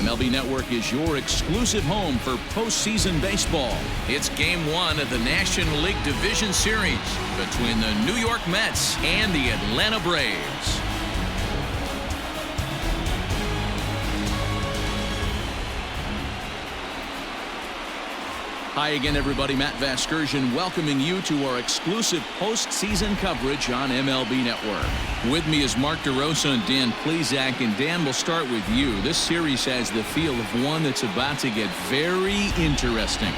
MLB Network is your exclusive home for postseason baseball. It's Game 1 of the National League Division Series between the New York Mets and the Atlanta Braves. Hi again, everybody. Matt Vasgersian welcoming you to our exclusive postseason coverage on MLB Network. With me is Mark DeRosa and Dan Plesac. And Dan, we'll start with you. This series has the feel of one that's about to get very interesting.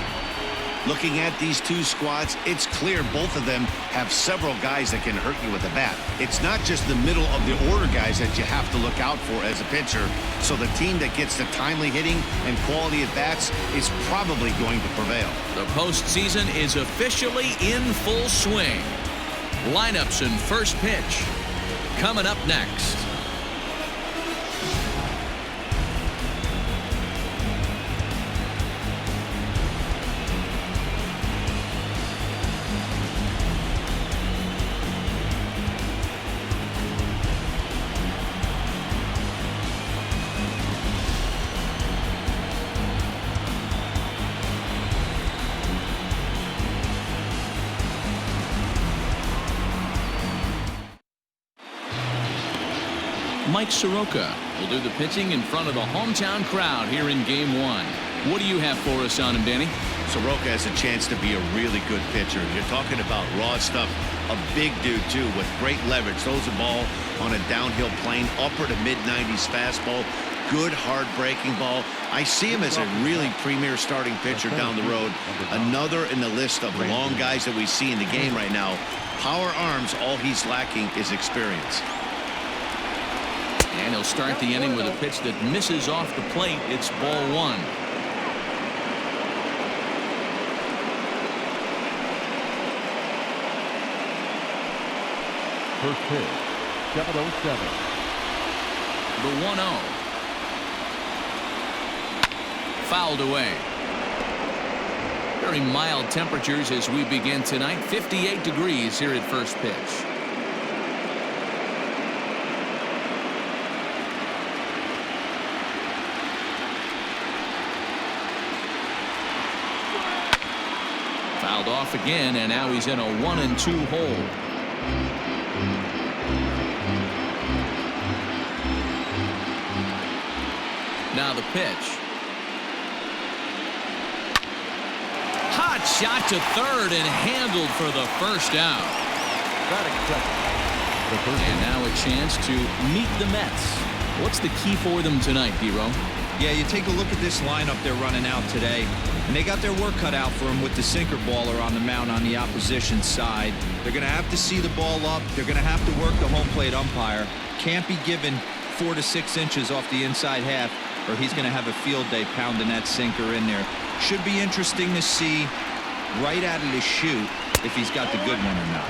Looking at these two squads, it's clear both of them have several guys that can hurt you with a bat. It's not just the middle of the order guys that you have to look out for as a pitcher. So the team that gets the timely hitting and quality at bats is probably going to prevail. The postseason is officially in full swing. Lineups and first pitch coming up next. Mike Soroka will do the pitching in front of the hometown crowd here in Game 1. What do you have for us on him, Danny? Soroka has a chance to be a really good pitcher. You're talking about raw stuff. A big dude, too, with great leverage. Throws the ball on a downhill plane, upper to mid-90s fastball. Good, hard-breaking ball. I see him as a really premier starting pitcher down the road. Another in the list of long guys that we see in the game right now. Power arms, all he's lacking is experience. And he'll start the inning with a pitch that misses off the plate. It's ball one. First pitch, 7:07. The 1-0. Fouled away. Very mild temperatures as we begin tonight. 58 degrees here at first pitch. Fouled off again, and now he's in a 1-2 hole. Now the pitch. Hot shot to third and handled for the first out. And now a chance to meet the Mets. What's the key for them tonight, D-Ro? Yeah, you take a look at this lineup they're running out today, and they got their work cut out for them with the sinker baller on the mound on the opposition side. They're going to have to see the ball up. They're going to have to work the home plate umpire. Can't be given 4 to 6 inches off the inside half, or he's going to have a field day pounding that sinker in there. Should be interesting to see right out of the chute if he's got the good one or not.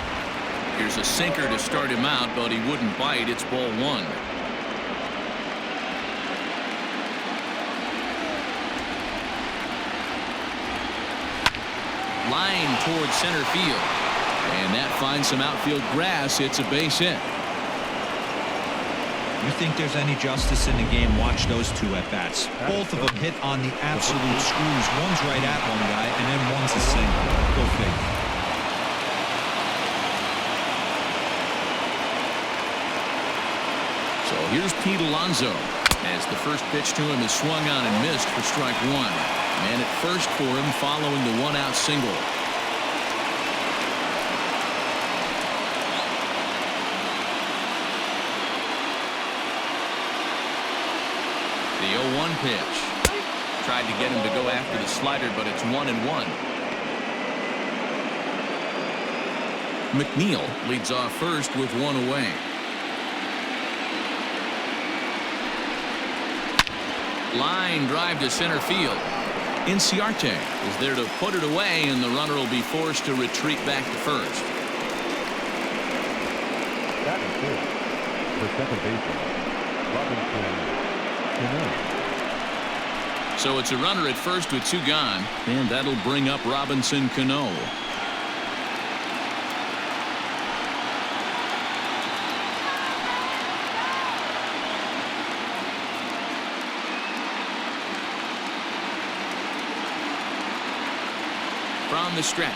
Here's a sinker to start him out, but he wouldn't bite. It's ball one. Line towards center field, and that finds some outfield grass. It's a base hit. You think there's any justice in the game? Watch those two at bats. Both of them hit on the absolute screws. One's right at one guy, and then one's a single. Go figure. So here's Pete Alonso as the first pitch to him is swung on and missed for strike one. Man at first for him following the 1-out single. The 0-1 pitch. Tried to get him to go after the slider, but it's 1-1. McNeil leads off first with one away. Line drive to center field. Inciarte is there to put it away, and the runner will be forced to retreat back to first. That is good. For second baseman, Robinson Cano. So it's a runner at first with 2 gone, and that'll bring up Robinson Cano. down the stretch.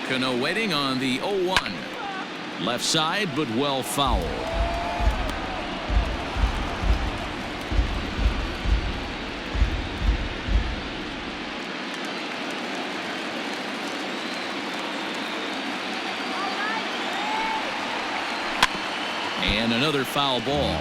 Cano waiting on the 0-1. Left side, but well fouled. And another foul ball.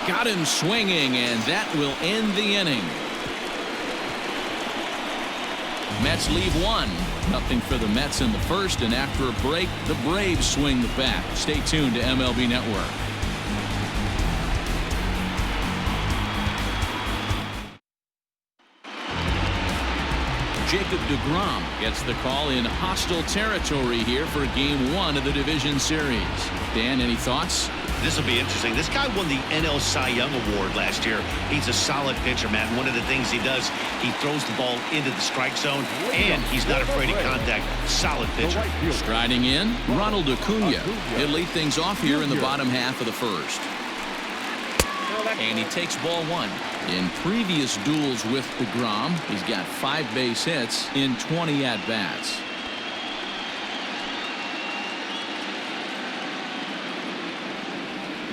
Got him swinging, and that will end the inning. Mets leave 1-0 for the Mets in the first, and after a break, the Braves swing the bat. Stay tuned to MLB Network. Jacob deGrom gets the call in hostile territory here for Game 1 of the Division Series. Dan, any thoughts? This will be interesting. This guy won the NL Cy Young Award last year. He's a solid pitcher, Matt. And one of the things he does, he throws the ball into the strike zone, and he's not afraid of contact. Solid pitcher. Striding in, Ronald Acuna. He'll lead things off here in the bottom half of the first. And he takes ball 1. In previous duels with deGrom, he's got 5 base hits in 20 at-bats.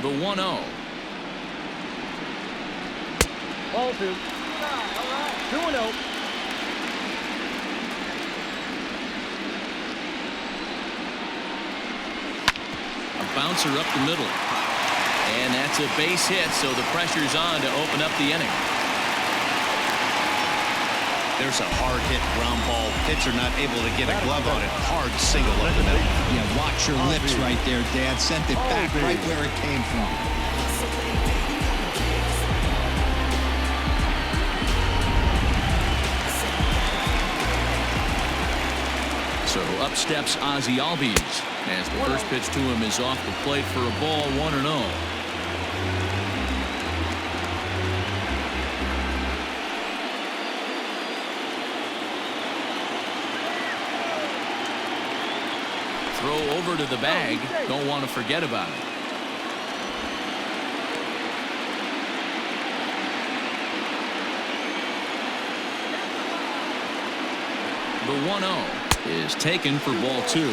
The 1-0. Ball 2. 2-0. A bouncer up the middle. And that's a base hit, so the pressure's on to open up the inning. There's a hard hit ground ball. Pitcher not able to get a glove on it. Hard single up the middle. Yeah, watch your lips right there, Dad. Sent it back right where it came from. So up steps Ozzie Albies as the first pitch to him is off the plate for a ball, 1-0. Throw over to the bag. Don't want to forget about it. The 1-0 is taken for ball 2.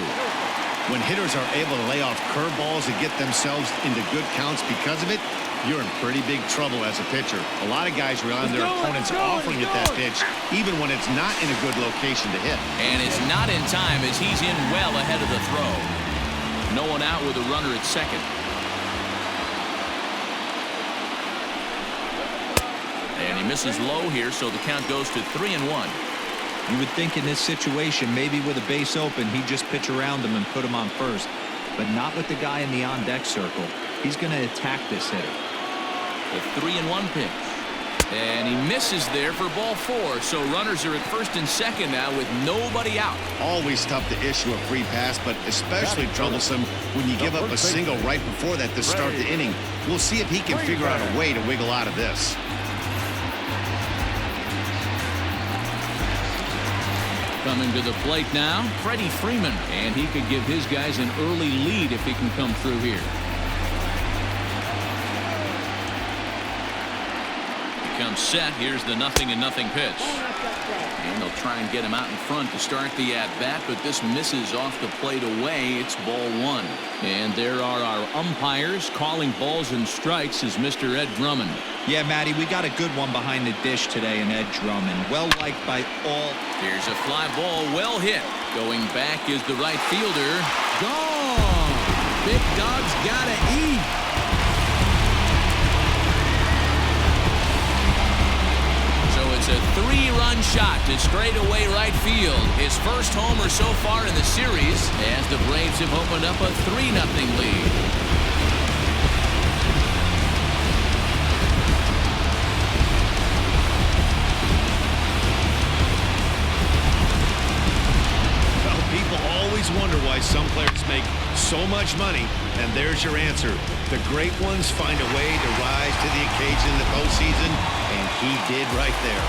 When hitters are able to lay off curveballs and get themselves into good counts because of it, you're in pretty big trouble as a pitcher. A lot of guys rely on their opponents offering it that pitch, even when it's not in a good location to hit. And it's not in time as he's in well ahead of the throw. No one out with a runner at second. And he misses low here, so the count goes to 3-1. You would think in this situation, maybe with a base open, he'd just pitch around him and put him on first. But not with the guy in the on-deck circle. He's going to attack this hitter. The 3-1 pitch. And he misses there for ball 4. So runners are at first and second now with nobody out. Always tough to issue a free pass, but especially troublesome when you give up a single right before that to start the inning. We'll see if he can figure out a way to wiggle out of this. Coming to the plate now, Freddie Freeman. And he could give his guys an early lead if he can come through here. He comes set. Here's the 0-0 pitch. And they'll try and get him out in front to start the at-bat, but this misses off the plate away. It's ball 1. And there are our umpires calling balls and strikes is Mr. Ed Drummond. Yeah, Matty, we got a good one behind the dish today in Ed Drummond. Well liked by all. Here's a fly ball, well hit. Going back is the right fielder. Gone! Big Dog's gotta eat. So it's a 3-run shot to straightaway right field. His first homer so far in the series as the Braves have opened up a 3-0 lead. Wonder why some players make so much money, and there's your answer. The great ones find a way to rise to the occasion in the postseason, and he did right there.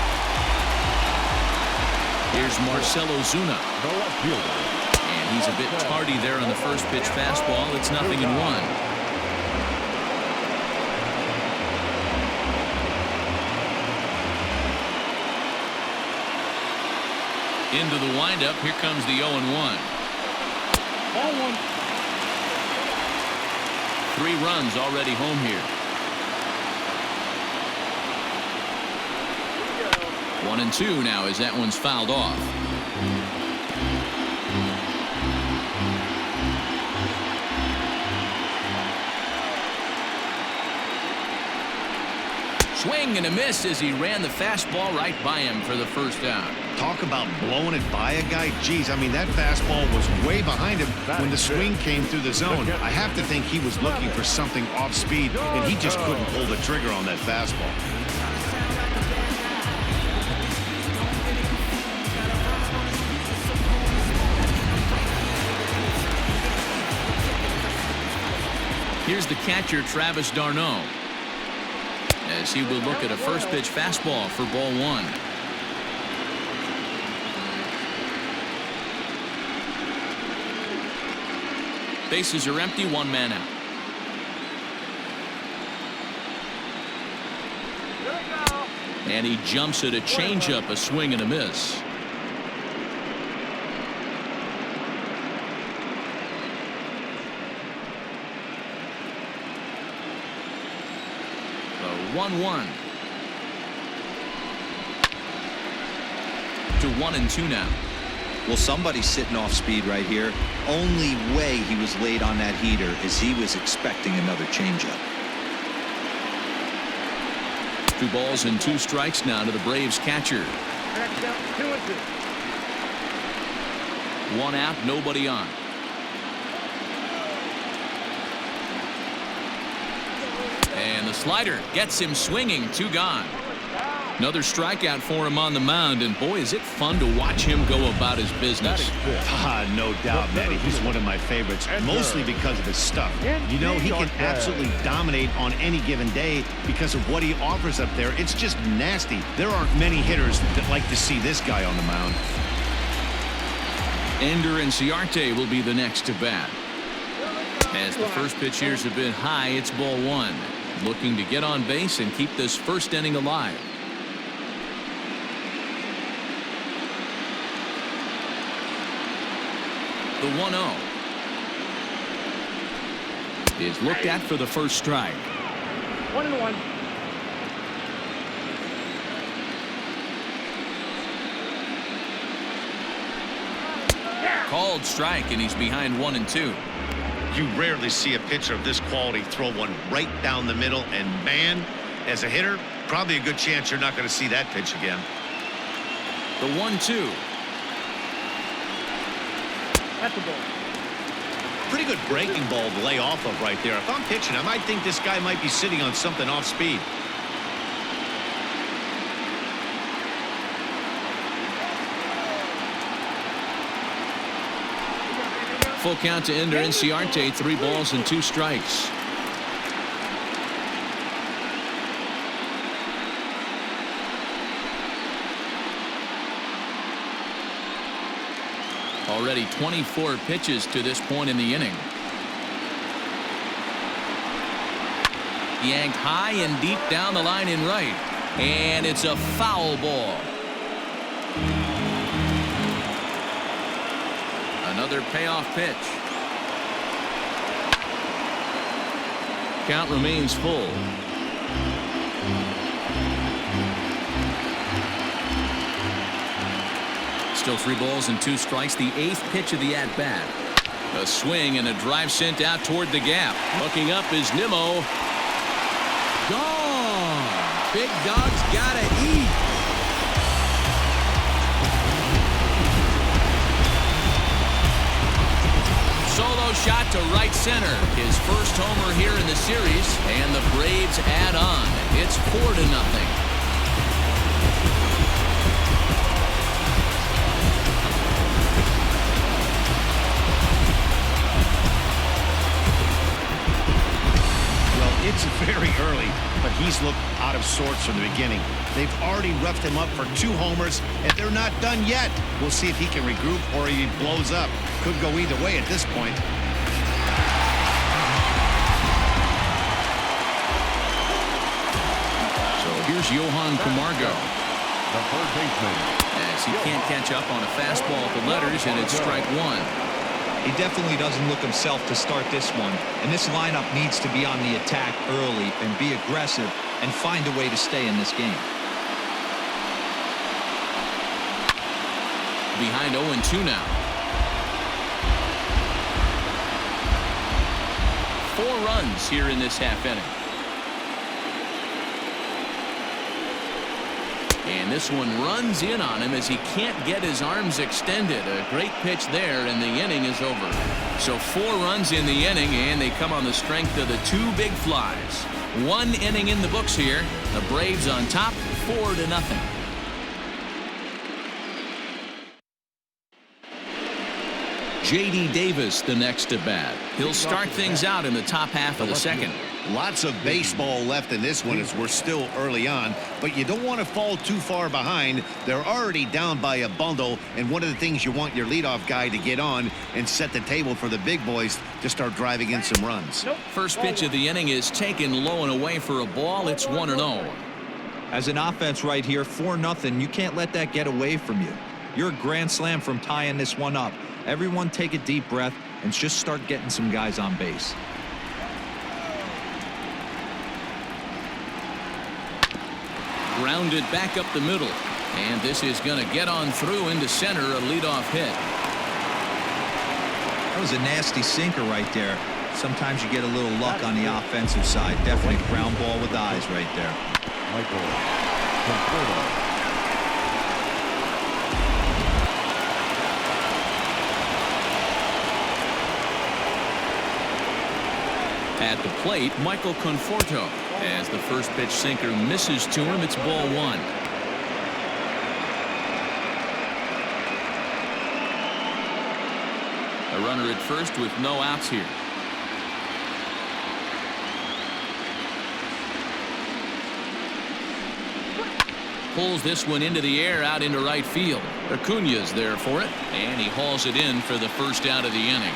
Here's Marcelo Zuna. And he's a bit tardy there on the first pitch fastball. It's 0-1. Into the windup. Here comes the 0-1. 3 runs already home here. 1-2 now as that one's fouled off. Swing and a miss as he ran the fastball right by him for the first out. Talk about blowing it by a guy. Geez, I mean, that fastball was way behind him when the swing came through the zone. I have to think he was looking for something off speed, and he just couldn't pull the trigger on that fastball. Here's the catcher, Travis d'Arnaud, as he will look at a first pitch fastball for ball 1. Bases are empty, 1 man out. And he jumps at a changeup, a swing and a miss. The 1-1 to 1-2 now. Well, somebody's sitting off speed right here. Only way he was late on that heater is he was expecting another changeup. 2 balls and 2 strikes now to the Braves catcher. 1 out, nobody on. And the slider gets him swinging. 2 gone. Another strikeout for him on the mound, and boy, is it fun to watch him go about his business. No doubt, Matty. He's one of my favorites, mostly because of his stuff. You know, he can absolutely dominate on any given day because of what he offers up there. It's just nasty. There aren't many hitters that like to see this guy on the mound. Ender Inciarte will be the next to bat. As the first pitch here's a bit high, it's ball 1. Looking to get on base and keep this first inning alive. The 1-0 is looked at for the first strike. 1-1. Called strike, and he's behind 1-2. You rarely see a pitcher of this quality throw one right down the middle, and man, as a hitter, probably a good chance you're not going to see that pitch again. The 1-2. That's the ball. Pretty good breaking ball to lay off of right there. If I'm pitching, I might think this guy might be sitting on something off speed. Full count to Ender Inciarte. 3 balls and 2 strikes. Already 24 pitches to this point in the inning. Yanked high and deep down the line in right. And it's a foul ball. Another payoff pitch. Count remains full. Still 3 balls and 2 strikes. The 8th pitch of the at-bat. A swing and a drive sent out toward the gap. Looking up is Nimmo. Gone. Big dog's gotta eat. Solo shot to right center. His first homer here in the series, and the Braves add on. It's 4-0. It's very early, but he's looked out of sorts from the beginning. They've already roughed him up for 2 homers, and they're not done yet. We'll see if he can regroup or he blows up. Could go either way at this point. So here's Johan Camargo. The third baseman. As he can't catch up on a fastball at the letters, and it's strike 1. He definitely doesn't look himself to start this one, and this lineup needs to be on the attack early and be aggressive and find a way to stay in this game. Behind 0-2 now. 4 runs here in this half inning. And this one runs in on him as he can't get his arms extended. A great pitch there, and the inning is over. So 4 runs in the inning, and they come on the strength of the 2 big flies. 1 inning in the books here. The Braves on top, 4-0. J.D. Davis the next at bat. He'll start things out in the top half of the second. Lots of baseball left in this one as we're still early on, but you don't want to fall too far behind. They're already down by a bundle, and one of the things you want your leadoff guy to get on and set the table for the big boys to start driving in some runs. First pitch of the inning is taken low and away for a ball. It's 1-0. As an offense right here, 4-0, you can't let that get away from you. You're a grand slam from tying this one up. Everyone take a deep breath and just start getting some guys on base. Grounded back up the middle, and this is going to get on through into center, a leadoff hit. That was a nasty sinker right there. Sometimes you get a little luck on the offensive side. Definitely ground ball with eyes right there. Michael Conforto. At the plate, Michael Conforto. As the first pitch sinker misses to him, it's ball 1. A runner at first with no outs here. Pulls this one into the air out into right field. Acuña's there for it, and he hauls it in for the first out of the inning.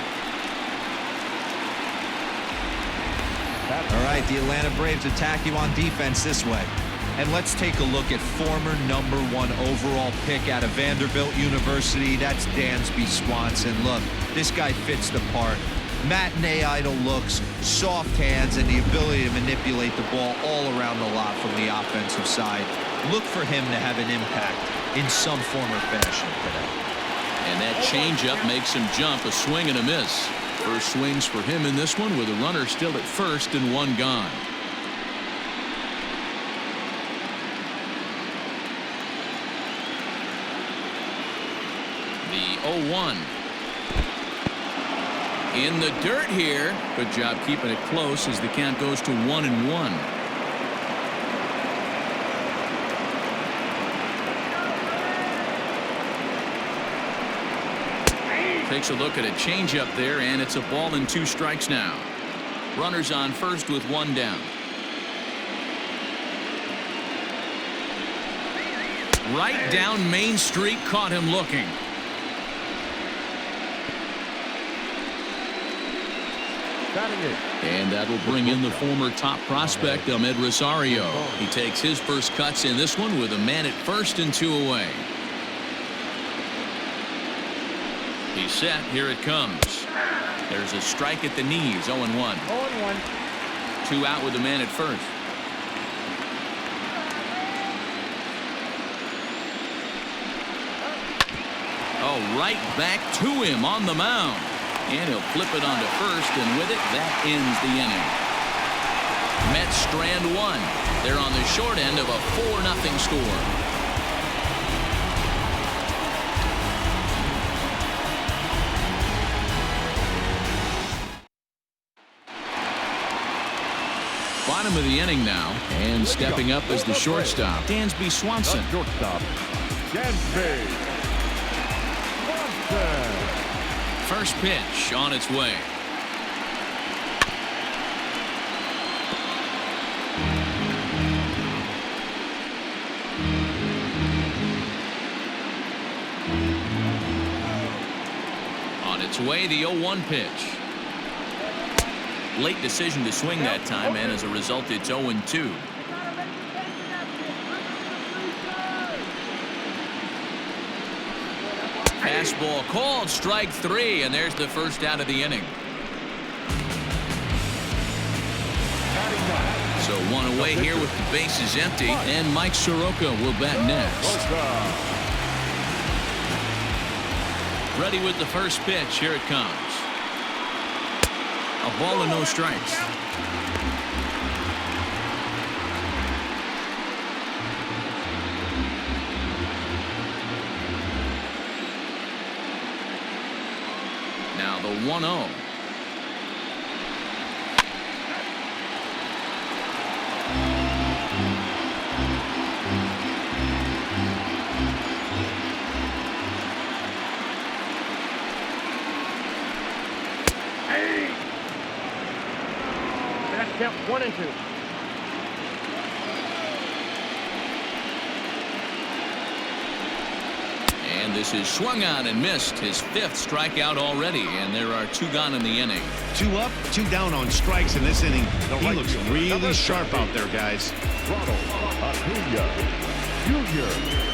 All right, the Atlanta Braves attack you on defense this way. And let's take a look at former #1 overall pick out of Vanderbilt University. That's Dansby Swanson. Look, this guy fits the part. Matinee idol looks, soft hands, and the ability to manipulate the ball all around the lot from the offensive side. Look for him to have an impact in some form or fashion today. And that changeup makes him jump, a swing and a miss. First swings for him in this one with a runner still at first and 1 gone. The 0-1. In the dirt here. Good job keeping it close as the count goes to 1-1. Takes a look at a changeup there, and it's a ball and 2 strikes now. Runners on first with 1 down. Right down Main Street, caught him looking. And that will bring in the former top prospect, Ahmed Rosario. He takes his first cuts in this one with a man at first and 2 away. He's set. Here it comes. There's a strike at the knees. 0-1. 0-1. 2 out with the man at first. Oh, right back to him on the mound. And he'll flip it onto first, and with it, that ends the inning. Mets strand 1. They're on the short end of a 4-0 score. Bottom of the inning now, and stepping up as the shortstop, Dansby Swanson. Shortstop, Dansby Swanson. First pitch on its way. Gets away the 0-1 pitch. Late decision to swing that time, and as a result, it's 0-2. Fastball called, strike 3, and there's the first out of the inning. So one away here with the bases empty, and Mike Soroka will bat next. Ready with the first pitch. Here it comes. A ball and no strikes. Now the 1-0. Count 1 and 2. And this is swung on and missed. His 5th strikeout already, and there are 2 gone in the inning. 2 up, 2 down on strikes in this inning. He looks really sharp out there, guys. Ronald Acuna Jr.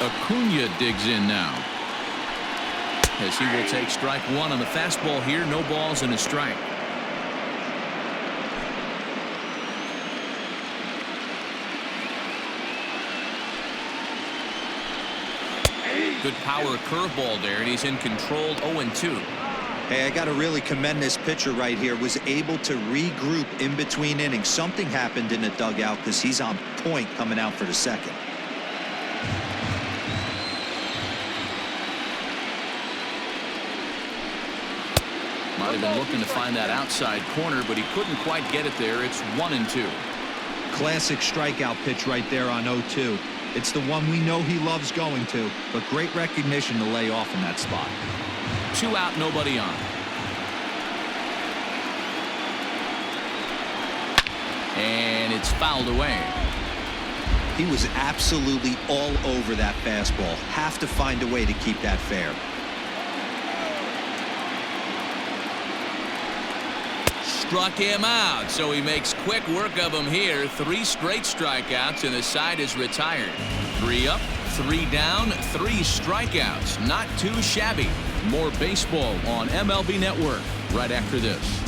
Acuna digs in now, as he will take strike 1 on the fastball here. No balls and a strike. Good power curveball there, and he's in control. 0-2. Hey, I got to really commend this pitcher right here. Was able to regroup in between innings. Something happened in the dugout because he's on point coming out for the second. Might have been looking to find that outside corner, but he couldn't quite get it there. It's 1-2. Classic strikeout pitch right there on 0-2. It's the one we know he loves going to, but great recognition to lay off in that spot. 2 out, nobody on. And it's fouled away. He was absolutely all over that fastball. Have to find a way to keep that fair. Struck him out, so he makes quick work of him here. 3 straight strikeouts, and the side is retired. 3 up, 3 down, 3 strikeouts. Not too shabby. More baseball on MLB Network right after this.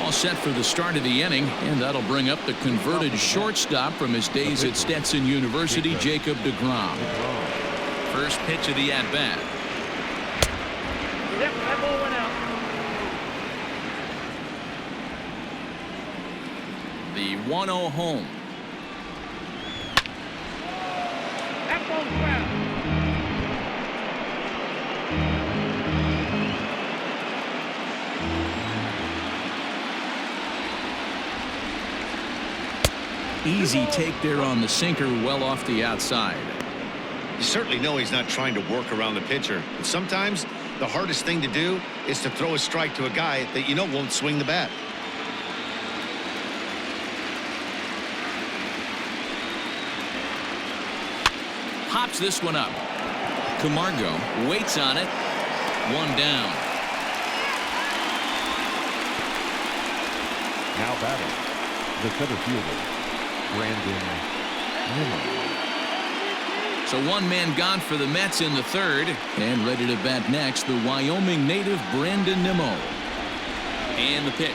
All set for the start of the inning, and that'll bring up the converted shortstop from his days at Stetson University, Jacob deGrom. First pitch of the at-bat. Yep, that ball went out. The 1-0 home. That ball's foul. Easy take there on the sinker, well off the outside. You certainly know he's not trying to work around the pitcher. But sometimes the hardest thing to do is to throw a strike to a guy that you know won't swing the bat. Pops this one up. Camargo waits on it. 1 down. Now batting, the center fielder, Brandon Nimmo. So 1 man gone for the Mets in the 3rd, and ready to bat next, the Wyoming native Brandon Nimmo. And the pitch.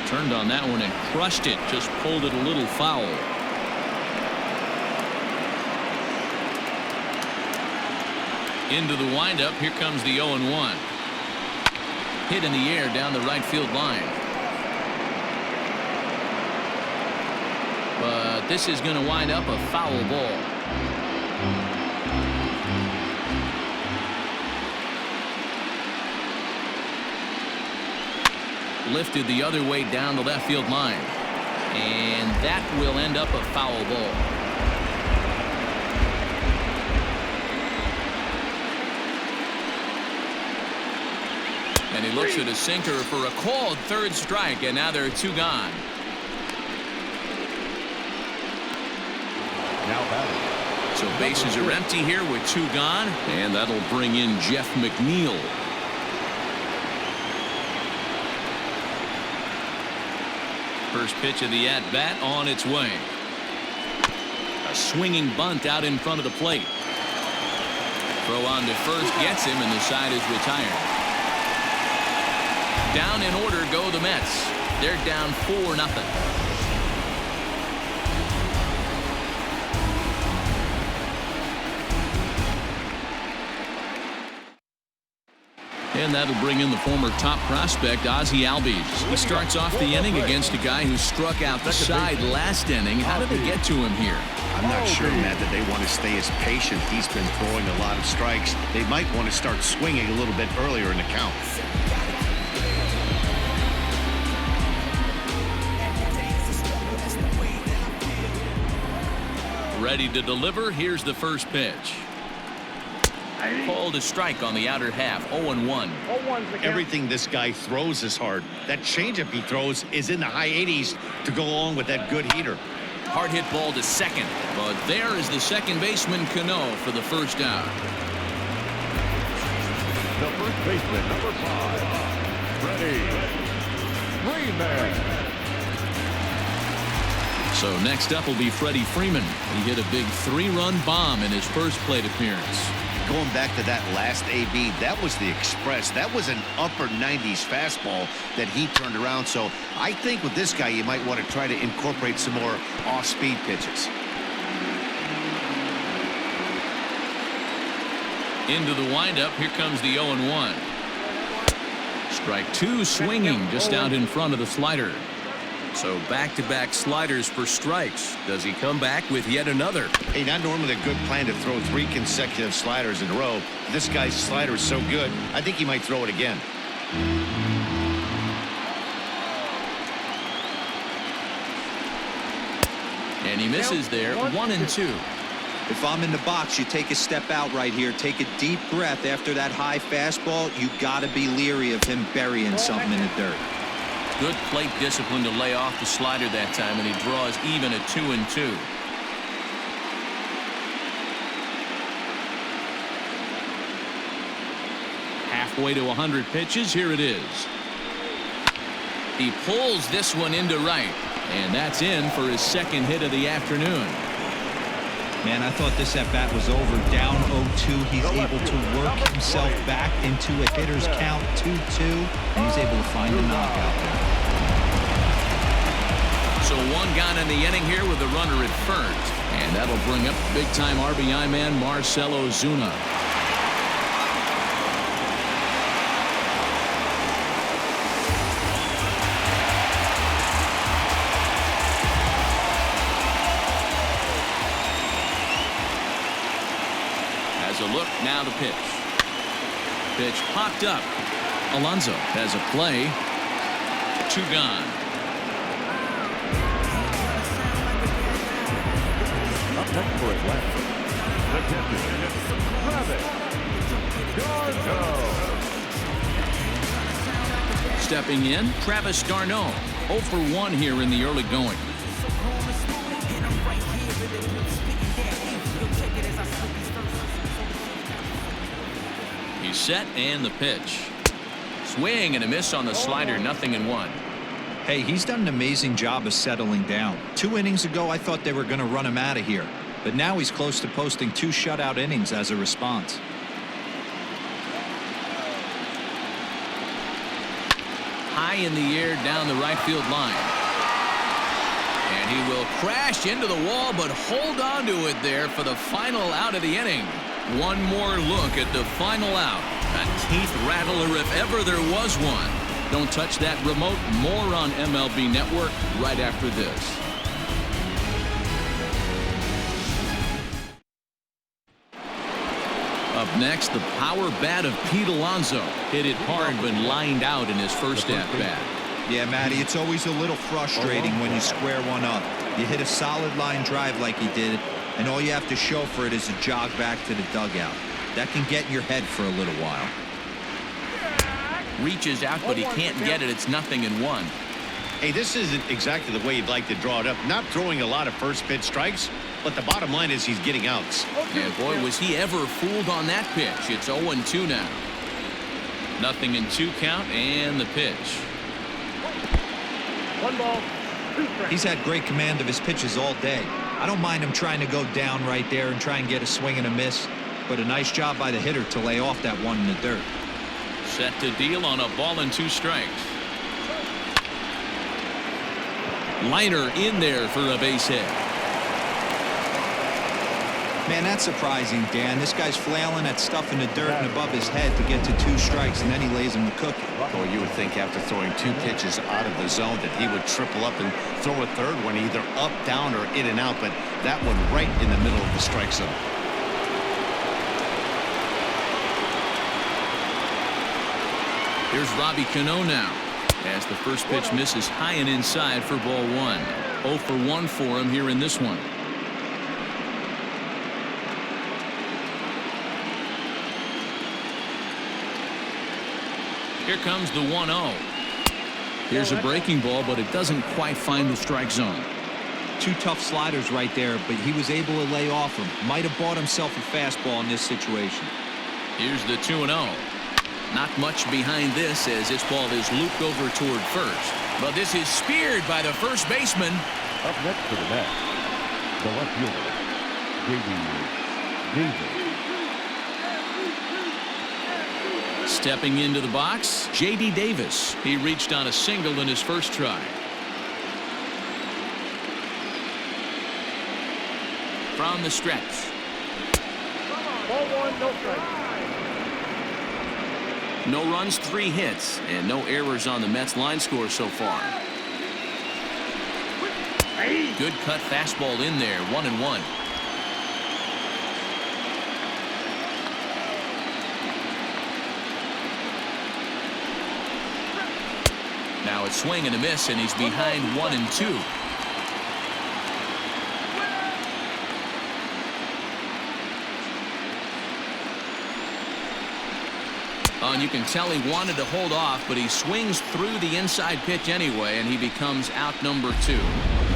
Turned on that one and crushed it. Just pulled it a little foul. Into the windup. Here comes the 0-1. Hit in the air down the right field line. But this is going to wind up a foul ball. Lifted the other way down the left field line. And that will end up a foul ball. And he looks at a sinker for a called third strike, and now there are 2 gone. Now batting. So bases are empty here with 2 gone, and that'll bring in Jeff McNeil. First pitch of the at-bat on its way. A swinging bunt out in front of the plate. Throw on to first gets him, and the side is retired. Down in order go the Mets. They're down 4-0. And that'll bring in the former top prospect, Ozzie Albies. He starts off the inning against a guy who struck out the side last inning. How did they get to him here? I'm not sure, Matt, that they want to stay as patient. He's been throwing a lot of strikes. They might want to start swinging a little bit earlier in the count. Ready to deliver. Here's the first pitch. Called a strike on the outer half. 0-1. Everything this guy throws is hard. That changeup he throws is in the high 80s to go along with that good heater. Hard hit ball to second, but there is the second baseman Cano for the first out. The first baseman, number 5, Freddie Freeman. So next up will be Freddie Freeman. He hit a big 3-run bomb in his first plate appearance. Going back to that last AB, that was the express. That was an upper 90s fastball that he turned around. So I think with this guy, you might want to try to incorporate some more off-speed pitches. Into the windup. Here comes the 0-1. Strike 2 swinging just out in front of the slider. So back-to-back sliders for strikes. Does he come back with yet another? Hey, not normally a good plan to throw 3 consecutive sliders in a row. This guy's slider is so good, I think he might throw it again. And he misses there. 1-2. If I'm in the box, you take a step out right here. Take a deep breath after that high fastball. You got to be leery of him burying something in the dirt. Good plate discipline to lay off the slider that time, and he draws even at 2-2. Halfway to 100 pitches. Here it is. He pulls this one into right, and that's in for his second hit of the afternoon. Man, I thought this at-bat was over. Down 0-2. He's able to work himself back into a hitter's count 2-2, and he's able to find a knockout there. So 1 gone in the inning here with the runner at first. And that'll bring up big-time RBI man Marcell Ozuna. Has a look, now to pitch. Pitch popped up. Alonso has a play. 2 gone. Up next for Atlanta, the catcher, Travis d'Arnaud. Stepping in, Travis d'Arnaud. 0 for 1 here in the early going. He's set, and the pitch. Swing and a miss on the slider. 0-1. Hey, he's done an amazing job of settling down. 2 innings ago, I thought they were going to run him out of here. But now he's close to posting 2 shutout innings as a response. High in the air down the right field line. And he will crash into the wall, but hold on to it there for the final out of the inning. One more look at the final out. A teeth rattler if ever there was one. Don't touch that remote. More on MLB Network right after this. Up next, the power bat of Pete Alonso. Hit it hard but lined out in his first at-bat. Yeah, Matty, it's always a little frustrating when you square one up. You hit a solid line drive like he did, and all you have to show for it is a jog back to the dugout. That can get in your head for a little while. Reaches out, but he can't get it. It's 0-1. Hey, this isn't exactly the way you'd like to draw it up. Not throwing a lot of first pitch strikes, but the bottom line is he's getting outs. And boy, was he ever fooled on that pitch. It's 0-2 now. 0-2 count, and the pitch. 1 ball, 2 strikes. He's had great command of his pitches all day. I don't mind him trying to go down right there and try and get a swing and a miss, but a nice job by the hitter to lay off that one in the dirt. Set to deal on a ball and 2 strikes. Liner in there for a base hit. Man, that's surprising, Dan. This guy's flailing at stuff in the dirt and above his head to get to 2 strikes, and then he lays him the cookie. Or you would think after throwing 2 pitches out of the zone that he would triple up and throw a third one either up, down, or in and out, but that one right in the middle of the strike zone. Here's Robbie Cano now, as the first pitch misses high and inside for ball 1. 0 for 1 for him here in this one. Here comes the 1-0. Here's a breaking ball, but it doesn't quite find the strike zone. 2 tough sliders right there, but he was able to lay off them. Might have bought himself a fastball in this situation. Here's the 2-0. Not much behind this as this ball is looped over toward first. But this is speared by the first baseman. Up next to the bat, the left fielder, Davis. Stepping into the box, J.D. Davis. He reached on a single in his first try. From the stretch. Ball 1, no strikes. No runs, 3 hits, and no errors on the Mets line score so far. Good cut fastball in there, 1-1. Now it's swing and a miss, and he's behind 1-2. And you can tell he wanted to hold off, but he swings through the inside pitch anyway, and he becomes out number 2.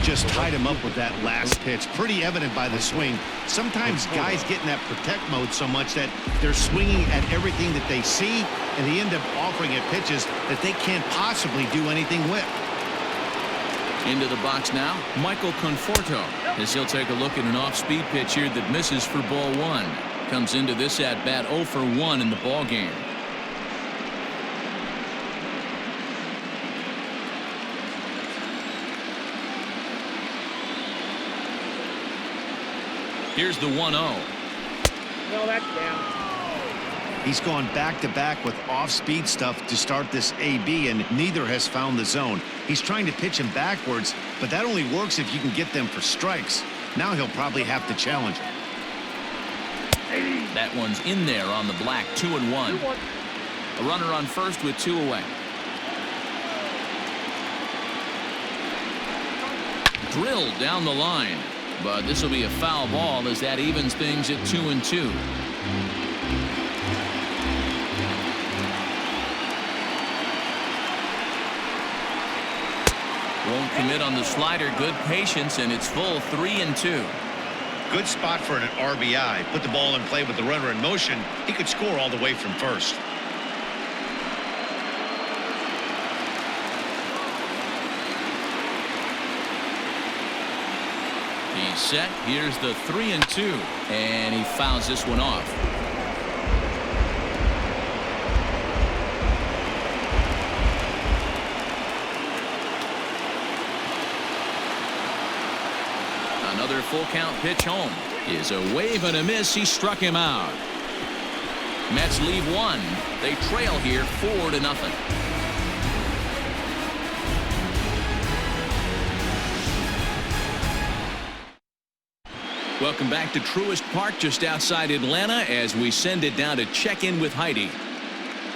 Just tied him up with that last pitch. Pretty evident by the swing. Sometimes guys get in that protect mode so much that they're swinging at everything that they see, and they end up offering at pitches that they can't possibly do anything with. Into the box now, Michael Conforto, as he'll take a look at an off-speed pitch here that misses for ball 1. Comes into this at-bat 0 for 1 in the ball game. Here's the 1-0. No, that's down. He's gone back-to-back with off-speed stuff to start this AB, and neither has found the zone. He's trying to pitch him backwards, but that only works if you can get them for strikes. Now he'll probably have to challenge him. That one's in there on the black, 2-1. A runner on first with 2 away. Drilled down the line. But this will be a foul ball as that evens things at 2-2. Won't commit on the slider. Good patience, and it's full 3-2. Good spot for an RBI. Put the ball in play with the runner in motion. He could score all the way from first. He's set. Here's the 3-2, and he fouls this one off. Another full count pitch home is a wave and a miss. He struck him out. Mets leave 1. They trail here 4-0. Welcome back to Truist Park just outside Atlanta as we send it down to check in with Heidi.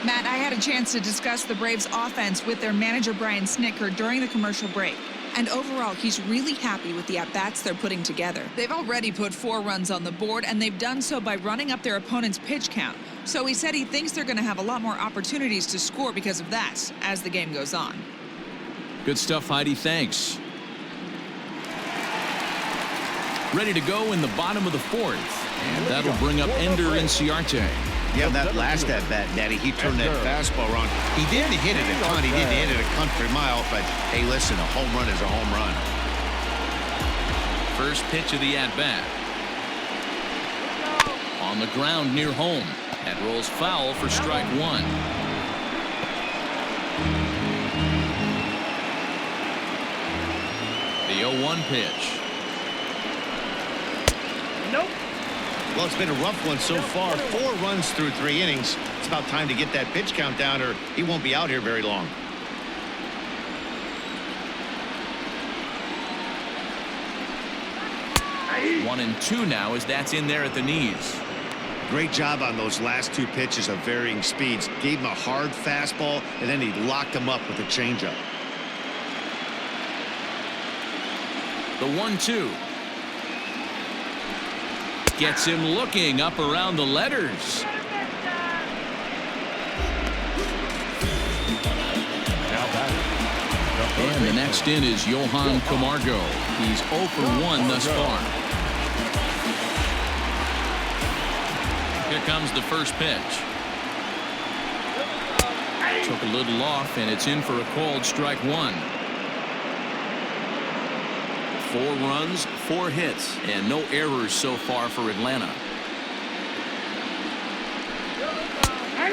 Matt, I had a chance to discuss the Braves offense with their manager Brian Snitker during the commercial break. And overall, he's really happy with the at-bats they're putting together. They've already put 4 runs on the board, and they've done so by running up their opponent's pitch count. So he said he thinks they're going to have a lot more opportunities to score because of that as the game goes on. Good stuff, Heidi. Thanks. Ready to go in the bottom of the fourth. And that'll bring up Ender Inciarte. Yeah, that last at-bat, Natty, he turned that fastball around. He didn't hit it a ton. He didn't hit it a country mile. But, hey, listen, a home run is a home run. First pitch of the at-bat. On the ground near home. That rolls foul for strike one. The 0-1 pitch. Nope. Well, it's been a rough one so far. 4 runs through 3 innings. It's about time to get that pitch count down or he won't be out here very long. Hey. 1-2 now as that's in there at the knees. Great job on those last 2 pitches of varying speeds. Gave him a hard fastball, and then he locked him up with a changeup. The 1-2. Gets him looking up around the letters. And the next in is Johan Camargo. He's 0 for 1 thus far. Here comes the first pitch. Took a little off, and it's in for a called strike one. 4 runs, 4 hits, and no errors so far for Atlanta.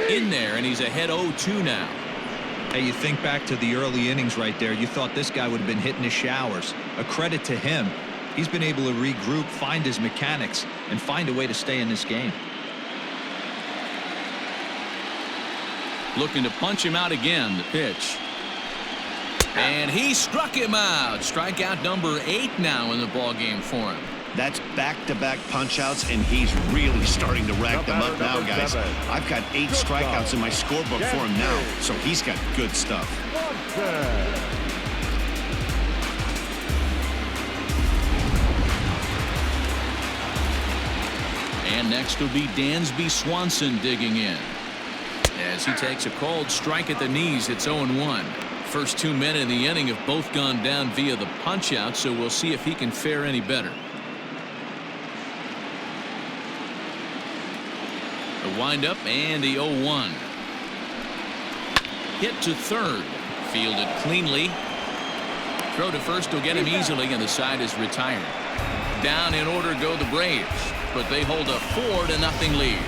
In there, and he's ahead 0-2 now. Hey, you think back to the early innings right there. You thought this guy would have been hitting his showers. A credit to him. He's been able to regroup, find his mechanics, and find a way to stay in this game. Looking to punch him out again, the pitch. And he struck him out. Strikeout number 8 now in the ballgame for him. That's back-to-back punch-outs, and he's really starting to rack them up now, guys. I've got 8 strikeouts in my scorebook for him now, so he's got good stuff. And next will be Dansby Swanson digging in. As he takes a called strike at the knees, it's 0-1. First 2 men in the inning have both gone down via the punch-out, so we'll see if he can fare any better. The windup and the 0-1. Hit to third. Fielded cleanly. Throw to first will get him easily, and the side is retired. Down in order go the Braves, but they hold a 4-0 lead.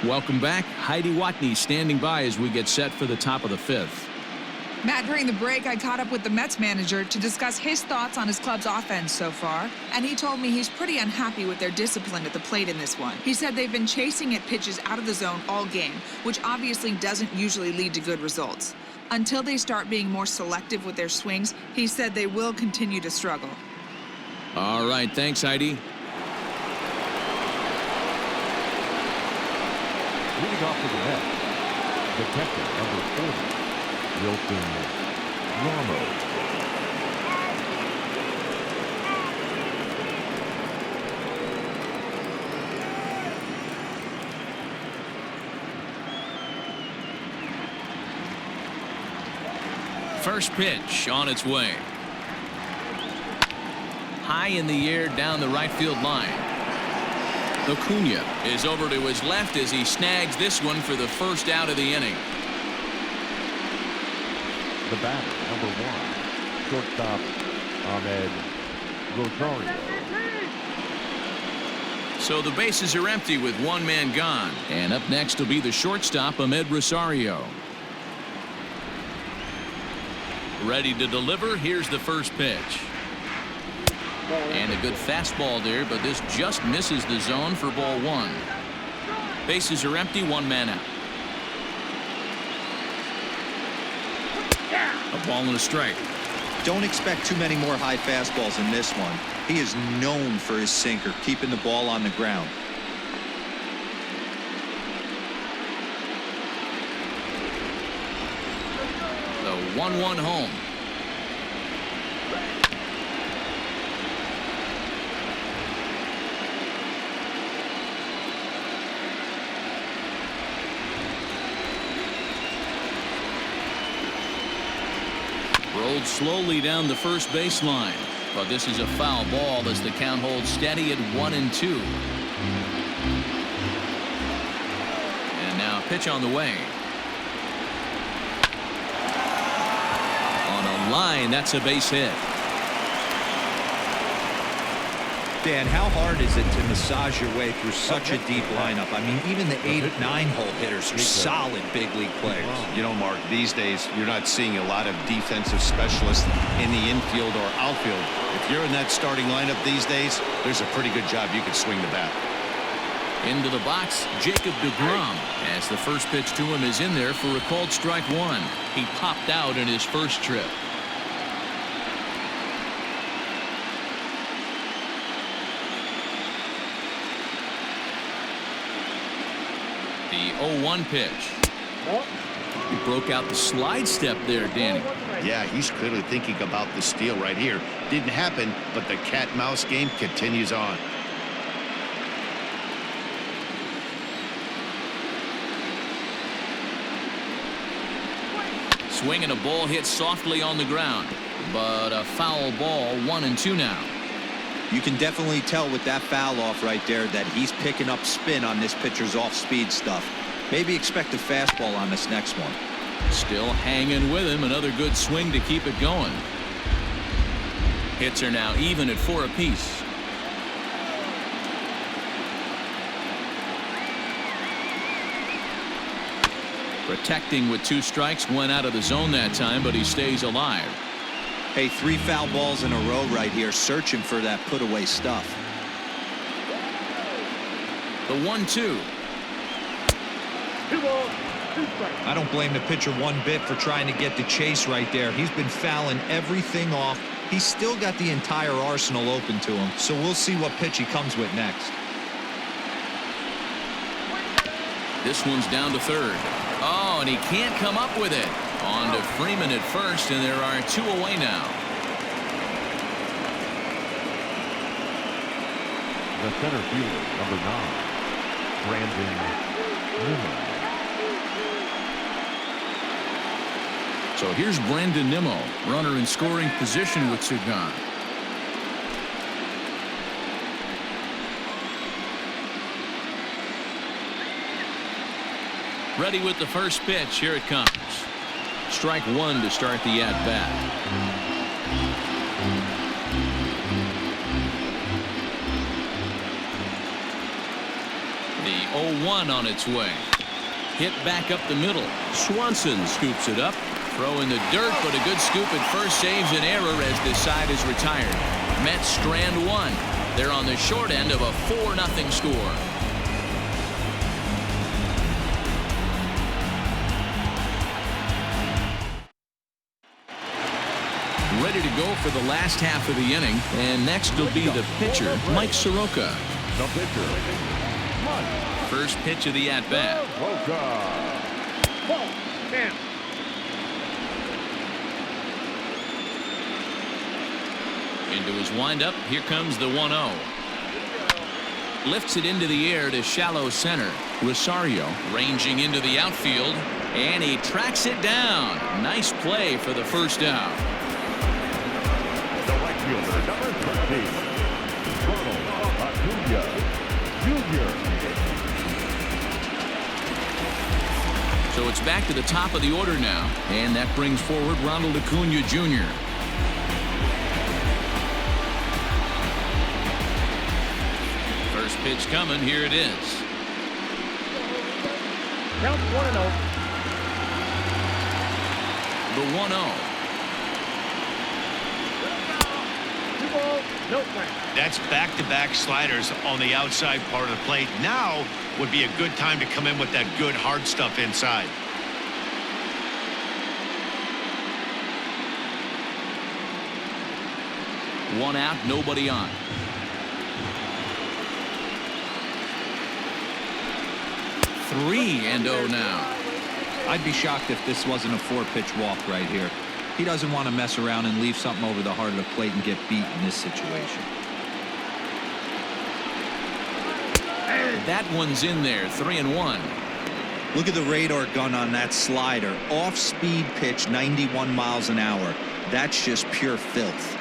Welcome back. Heidi Watney standing by as we get set for the top of the 5th. Matt, during the break, I caught up with the Mets manager to discuss his thoughts on his club's offense so far, and he told me he's pretty unhappy with their discipline at the plate in this one. He said they've been chasing at pitches out of the zone all game, which obviously doesn't usually lead to good results. Until they start being more selective with their swings, he said they will continue to struggle. All right, thanks, Heidi. Leading off to the net, detective number 40, Wilton Ramos. First pitch on its way. High in the air down the right field line. Acuna is over to his left as he snags this one for the first out of the inning. The batter, number 1, shortstop Ahmed Rosario. So the bases are empty with 1 man gone. And up next will be the shortstop, Ahmed Rosario. Ready to deliver. Here's the first pitch. And a good fastball there, but this just misses the zone for ball 1. Bases are empty, 1 man out. A ball and a strike. Don't expect too many more high fastballs in this one. He is known for his sinker, keeping the ball on the ground. The 1-1 home. Rolled slowly down the first baseline. But this is a foul ball as the count holds steady at 1-2. And now a pitch on the way. On a line, that's a base hit. Dan, how hard is it to massage your way through such a deep lineup? I mean, even the 8, 9-hole hitters are solid big league players. You know, Mark, these days you're not seeing a lot of defensive specialists in the infield or outfield. If you're in that starting lineup these days, there's a pretty good job you can swing the bat. Into the box, Jacob deGrom, as the first pitch to him is in there for a called strike one. He popped out in his first trip. The 0-1 pitch. He broke out the slide step there, Danny. Yeah, he's clearly thinking about the steal right here. Didn't happen, but the cat-mouse game continues on. Swing and a ball hit softly on the ground, but a foul ball. 1-2 now. You can definitely tell with that foul off right there that he's picking up spin on this pitcher's off-speed stuff. Maybe expect a fastball on this next one. Still hanging with him. Another good swing to keep it going. Hits are now even at 4 apiece. Protecting with 2 strikes, went out of the zone that time, but he stays alive. Hey, 3 foul balls in a row right here, searching for that put-away stuff. The 1-2. 2 balls, 2 strikes. I don't blame the pitcher one bit for trying to get the chase right there. He's been fouling everything off. He's still got the entire arsenal open to him, so we'll see what pitch he comes with next. This one's down to third. Oh, and he can't come up with it. On to Freeman at first, and there are 2 away now. The center fielder, number 9, Brandon Nimmo. So here's Brandon Nimmo, runner in scoring position with 2 gone. Ready with the first pitch. Here it comes. Strike 1 to start the at-bat. The 0-1 on its way. Hit back up the middle. Swanson scoops it up. Throw in the dirt, but a good scoop at first saves an error as this side is retired. Mets strand 1. They're on the short end of a 4-0 score. Ready to go for the last half of the inning, and next will be the pitcher, Mike Soroka. The pitcher, Mike. First pitch of the at-bat. Soroka. Ball, down. Into his windup, here comes the 1-0. Lifts it into the air to shallow center. Rosario ranging into the outfield, and he tracks it down. Nice play for the first out. The right fielder, number 13, Ronald Acuna Jr. So it's back to the top of the order now, and that brings forward Ronald Acuna Jr. First pitch coming. Here it is. Count 1-0. The 1-0. 2 balls, no strikes. That's back-to-back sliders on the outside part of the plate. Now would be a good time to come in with that good hard stuff inside. One out, nobody on. Three and 0 now. I'd be shocked if this wasn't a 4-pitch walk right here. He doesn't want to mess around and leave something over the heart of the plate and get beat in this situation. That one's in there. 3-1. Look at the radar gun on that slider. Off-speed pitch, 91 miles an hour. That's just pure filth.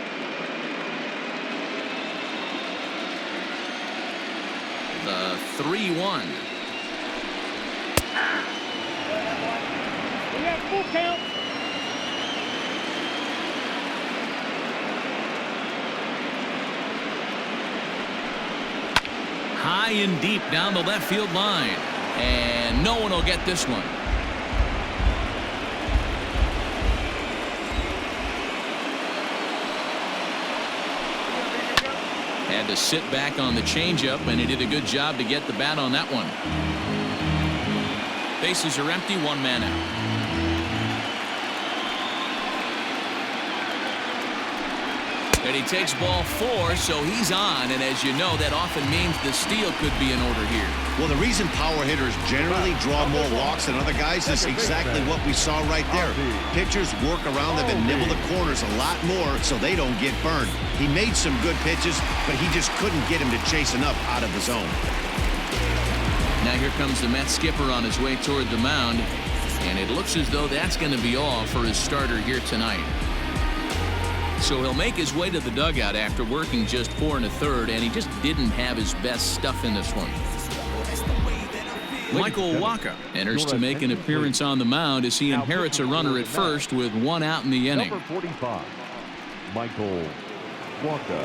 The 3-1. We have full count. High and deep down the left field line. And no one will get this one. Had to sit back on the changeup, and he did a good job to get the bat on that one. Bases are empty, one man out. And he takes ball 4, so he's on, and as you know, that often means the steal could be in order here. Well, the reason power hitters generally draw more walks than other guys is exactly what we saw right there. Pitchers work around them and nibble the corners a lot more so they don't get burned. He made some good pitches, but he just couldn't get him to chase enough out of the zone. Now here comes the Mets skipper on his way toward the mound, and it looks as though that's going to be all for his starter here tonight. So he'll make his way to the dugout after working just 4 1/3, and he just didn't have his best stuff in this one. Michael Wacha enters to make an appearance on the mound as he inherits a runner at first with 1 out in the inning. Number 45, Michael Wacha.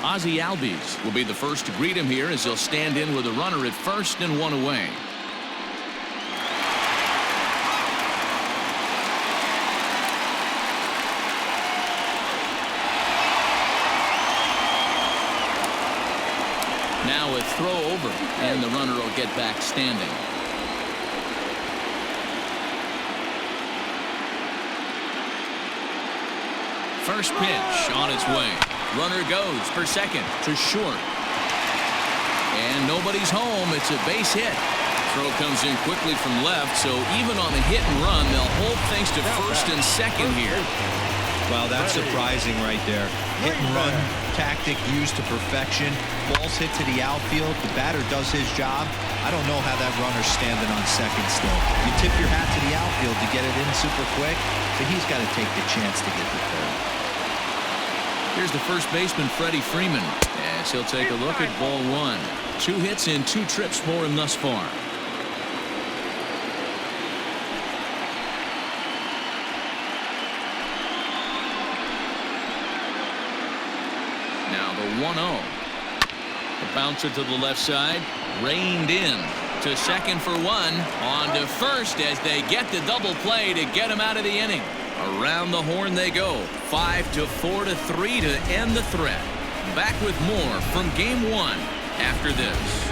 Ozzie Albies will be the first to greet him here as he'll stand in with a runner at first and 1 away. Now a throw over, and the runner will get back standing. First pitch on its way. Runner goes for second to short. And nobody's home. It's a base hit. Throw comes in quickly from left, so even on the hit and run, they'll hold things to first and second here. Well, that's surprising right there. Hit and run tactic used to perfection. Balls hit to the outfield. The batter does his job. I don't know how that runner's standing on second still. You tip your hat to the outfield to get it in super quick, so he's got to take the chance to get the third. Here's the first baseman, Freddie Freeman, as he'll take a look at ball 1. 2 hits and 2 trips for him thus far. Now the 1-0. The bouncer to the left side, reined in to second for 1, on to first as they get the double play to get him out of the inning. Around the horn they go. 5-4-3 to end the threat. Back with more from game 1 after this.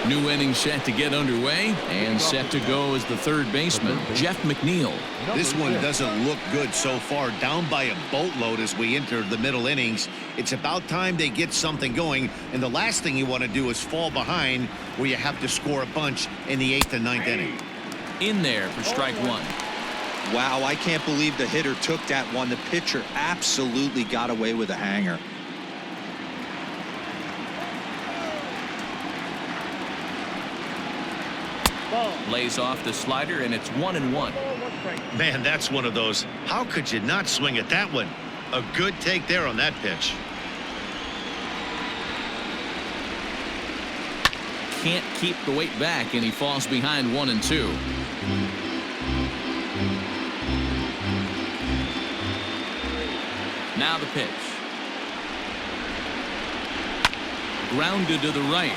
New inning set to get underway, and set to go as the third baseman, Jeff McNeil. This one doesn't look good so far, down by a boatload as we enter the middle innings. It's about time they get something going, and the last thing you want to do is fall behind where you have to score a bunch in the 8th and 9th inning. In there for strike 1. Wow, I can't believe the hitter took that one. The pitcher absolutely got away with a hanger. Lays off the slider, and it's 1-1. Man, that's one of those. How could you not swing at that one? A good take there on that pitch. Can't keep the weight back, and he falls behind 1-2. Now the pitch. Grounded to the right.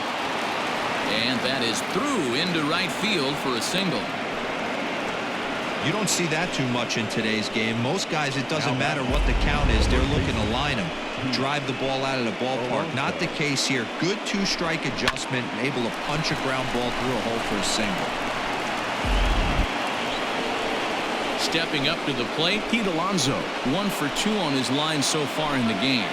And that is through into right field for a single. You don't see that too much in today's game. Most guys, it doesn't matter what the count is. They're looking to line them, drive the ball out of the ballpark. Not the case here. Good 2-strike adjustment, able to punch a ground ball through a hole for a single. Stepping up to the plate, Pete Alonso, 1 for 2 on his line so far in the game.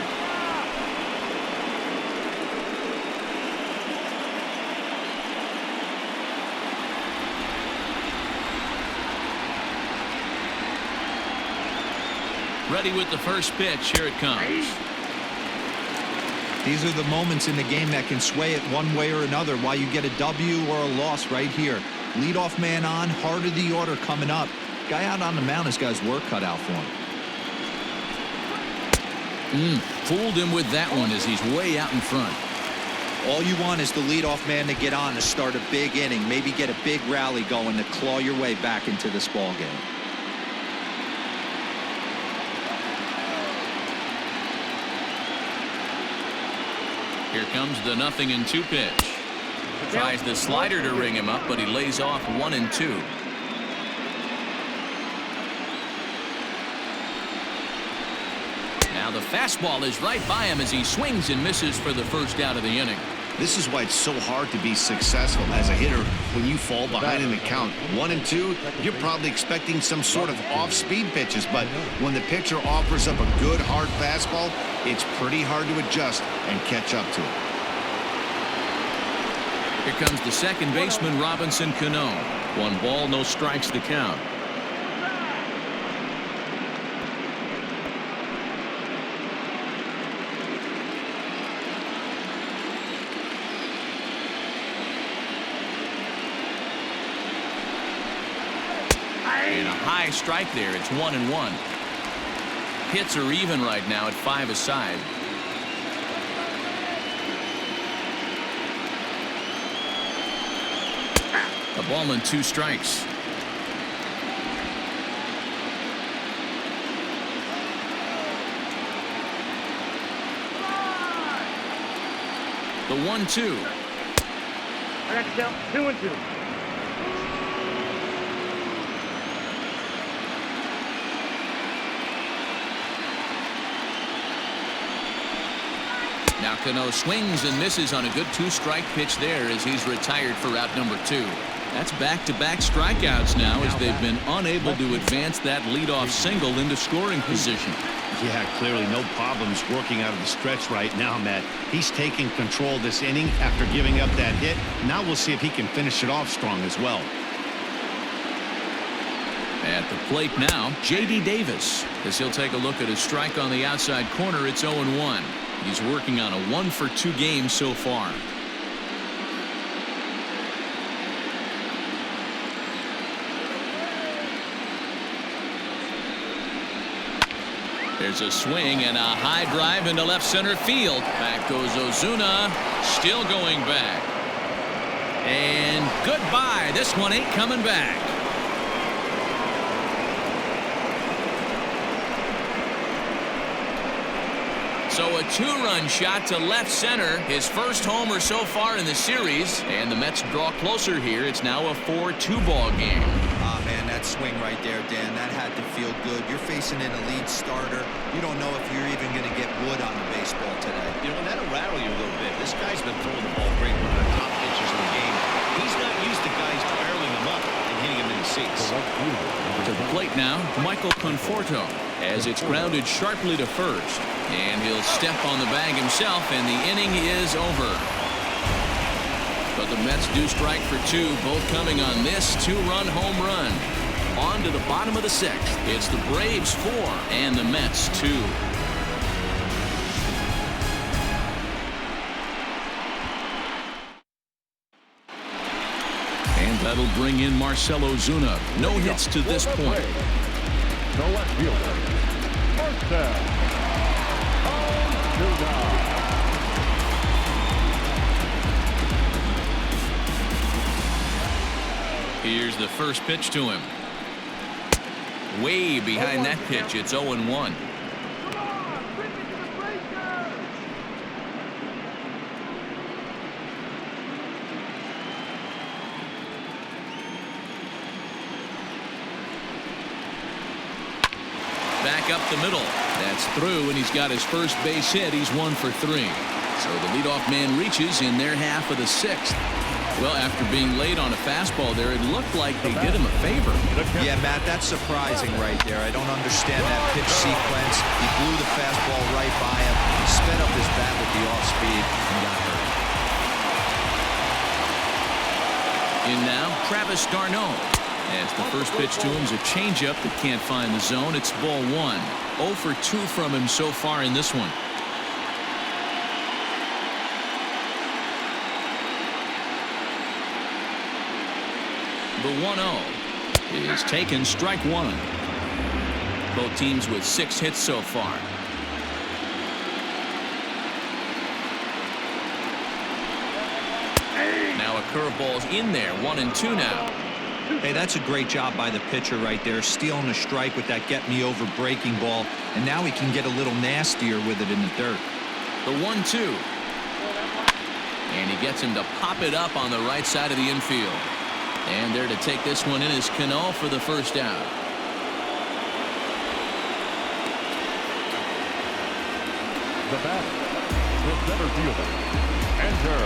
Ready with the first pitch. Here it comes. These are the moments in the game that can sway it one way or another, why you get a W or a loss right here. Leadoff man on, heart of the order coming up. Guy out on the mound has got his work cut out for him. Fooled him with that one as he's way out in front. All you want is the leadoff man to get on to start a big inning, maybe get a big rally going to claw your way back into this ball game. Here comes the 0-2 pitch. Tries the slider to ring him up, but he lays off 1-2. Now the fastball is right by him as he swings and misses for the first out of the inning. This is why it's so hard to be successful as a hitter when you fall behind in the count. 1-2, you're probably expecting some sort of off-speed pitches, but when the pitcher offers up a good hard fastball, it's pretty hard to adjust and catch up to it. Here comes the second baseman, Robinson Cano. 1 ball, no strikes to count. And a high strike there. It's 1-1. Hits are even right now at 5 aside. A ball and 2 strikes. The 1-2. I got you down 2-2. Now Cano swings and misses on a good 2-strike pitch there as he's retired for out number 2. That's back-to-back strikeouts now as they've been unable to advance that leadoff single into scoring position. Yeah, clearly no problems working out of the stretch right now, Matt. He's taking control of this inning after giving up that hit. Now we'll see if he can finish it off strong as well. At the plate now, J.D. Davis, as he'll take a look at a strike on the outside corner. It's 0-1. He's working on a 1-for-2 game so far. There's a swing and a high drive into left center field. Back goes Ozuna, still going back. And goodbye. This one ain't coming back. So a 2-run shot to left center. His first homer so far in the series. And the Mets draw closer here. It's now a 4-2 ball game. Ah, man, that swing right there, Dan, that had to feel good. You're facing in a lead starter. You don't know if you're even going to get wood on the baseball today. You know, that'll rattle you a little bit. This guy's been throwing the ball great, one of the top pitchers in the game. He's not used to guys barreling him up and hitting him in the seats. To the plate now, Michael Conforto, as it's grounded sharply to first. And he'll step on the bag himself, and the inning is over. But the Mets do strike for 2, both coming on this 2-run home run. On to the bottom of the 6th. It's the Braves 4 and the Mets 2. And that'll bring in Marcell Ozuna. No hits to this point. The left fielder, Marcell Ozuna. Here's the first pitch to him. Way behind that pitch. It's 0-1. Back up the middle. That's through, and he's got his first base hit. He's 1 for 3. So the leadoff man reaches in their half of the 6th. Well, after being late on a fastball there, it looked like they did him a favor. Yeah, Matt, that's surprising right there. I don't understand that pitch sequence. He blew the fastball right by him. He sped up his bat with the off-speed and got hurt. In now, Travis d'Arnaud. As the first pitch to him is a changeup that can't find the zone. It's ball one. 0 for 2 from him so far in this one. The 1-0 is taken, strike one. Both teams with 6 hits so far. Now a curveball's in there, 1-2 now. Hey, that's a great job by the pitcher right there, stealing a strike with that get-me-over breaking ball, and now he can get a little nastier with it in the dirt. The 1-2. And he gets him to pop it up on the right side of the infield. And there to take this one in is Cano for the first out. The batter, the center fielder, enter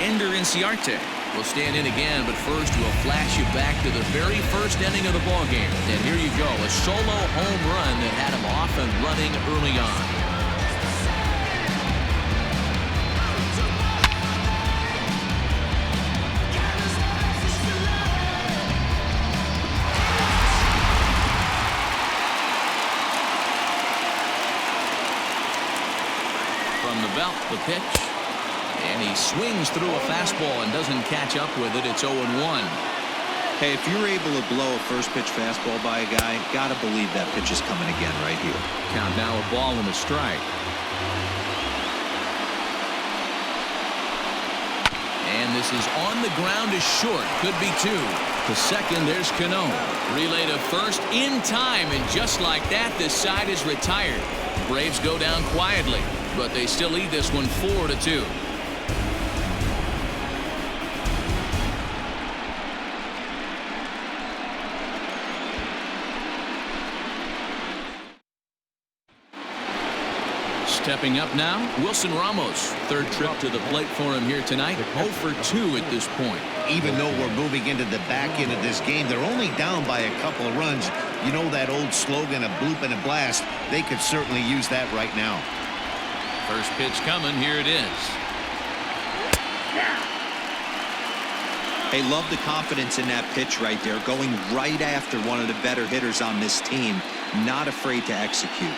Ender Inciarte will stand in again, but first we'll flash you back to the very first inning of the ballgame. And here you go, a solo home run that had him off and running early on. From the belt, the pitch. And he swings through a fastball and doesn't catch up with it. It's 0-1. Hey, if you're able to blow a first pitch fastball by a guy, gotta believe that pitch is coming again right here. Count now a ball and a strike. And this is on the ground is short. Could be 2. To second, there's Cano. Relay to first in time, and just like that, this side is retired. Braves go down quietly, but they still lead this one 4-2. Stepping up now, Wilson Ramos. Third trip to the plate for him here tonight. 0 for 2 at this point. Even though we're moving into the back end of this game, they're only down by a couple of runs. You know that old slogan, a bloop and a blast. They could certainly use that right now. First pitch coming. Here it is. Hey, love the confidence in that pitch right there. Going right after one of the better hitters on this team. Not afraid to execute.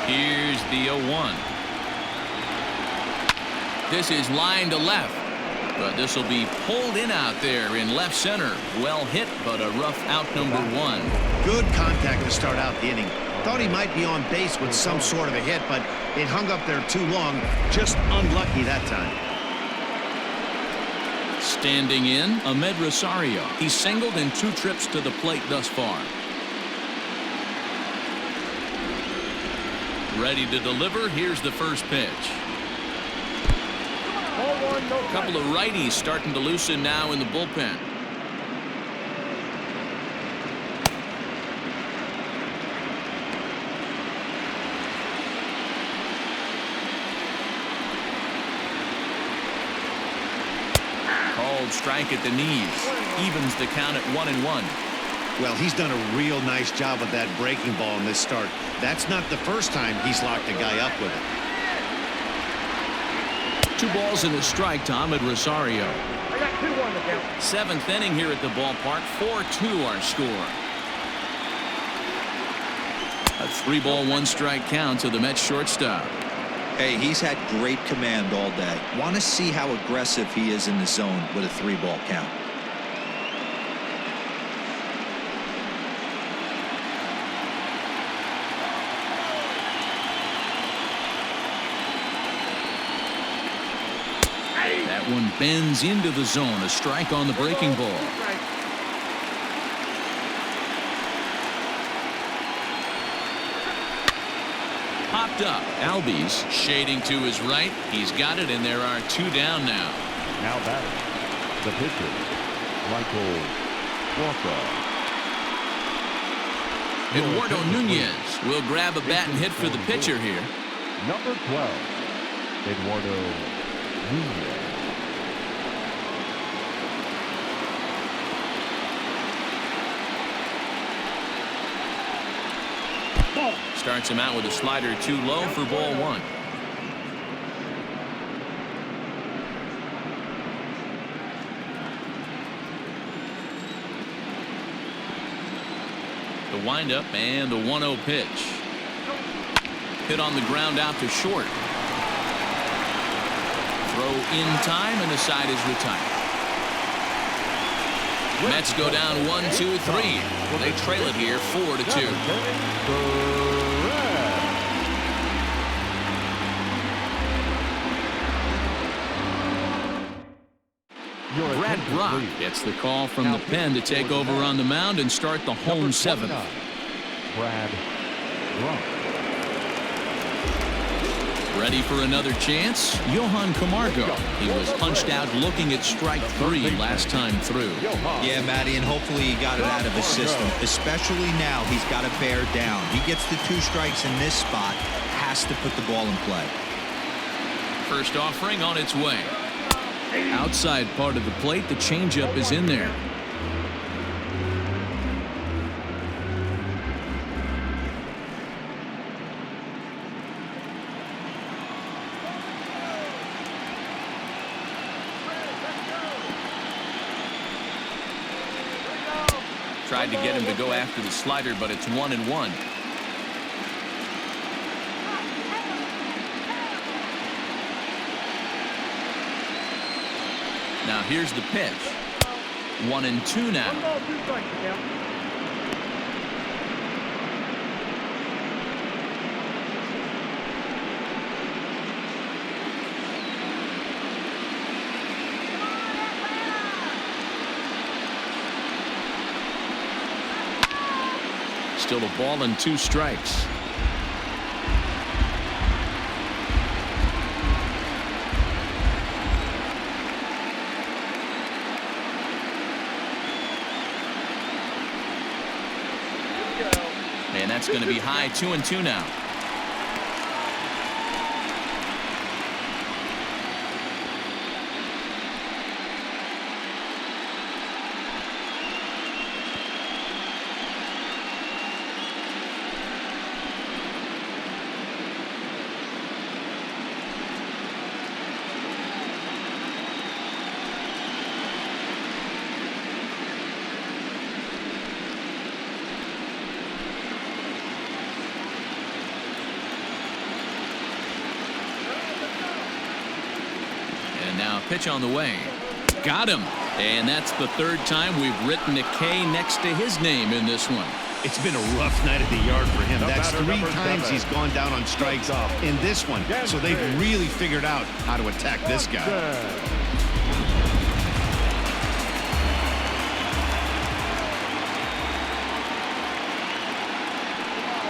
Here's the 0-1. This is line to left, but this will be pulled in out there in left center. Well hit, but a rough out, number 1. Good contact to start out the inning. Thought he might be on base with some sort of a hit, but it hung up there too long. Just unlucky that time. Standing in, Ahmed Rosario. He's singled in 2 trips to the plate thus far. Ready to deliver. Here's the first pitch. A couple of righties starting to loosen now in the bullpen. Called strike at the knees. Evens the count at 1-1. Well, he's done a real nice job with that breaking ball in this start. That's not the first time he's locked a guy up with it. 2 balls and a strike to Ahmed Rosario. I got 2 on the count. 7th inning here at the ballpark. 4-2 our score. A 3-ball, 1-strike count to the Mets shortstop. Hey, he's had great command all day. Want to see how aggressive he is in the zone with a 3-ball count. That one bends into the zone. A strike on the breaking ball. Popped up. Albies shading to his right. He's got it, and there are 2 down now. Now batting, the pitcher, Michael Walker. Eduardo Nunez will grab a bat and hit for the pitcher here. Number 12, Eduardo Nunez. Ball. Starts him out with a slider too low for ball one. The windup and the 1-0 pitch. Hit on the ground out to short. Throw in time, and the side is retired. Mets go down 1-2-3. They trail it here 4-2. Brad Brock gets the call from the pen to take over on the mound and start the home seventh. Brad Brock. Ready for another chance? Johan Camargo. He was punched out looking at strike 3 last time through. Yeah, Matty, and hopefully he got it out of his system. Especially now, he's got to bear down. He gets the 2 strikes in this spot, has to put the ball in play. First offering on its way. Outside part of the plate, the changeup is in there. Tried to get him to go after the slider, but it's 1-1. Now here's the pitch. 1-2 now. 1 ball, 2 strikes, Miguel. Still a ball and 2 strikes. And that's going to be high. 2-2 now. Now pitch on the way. Got him. And that's the 3rd time we've written a K next to his name in this one. It's been a rough night at the yard for him. That's 3 times he's gone down on strikes in this one. So they've really figured out how to attack this guy.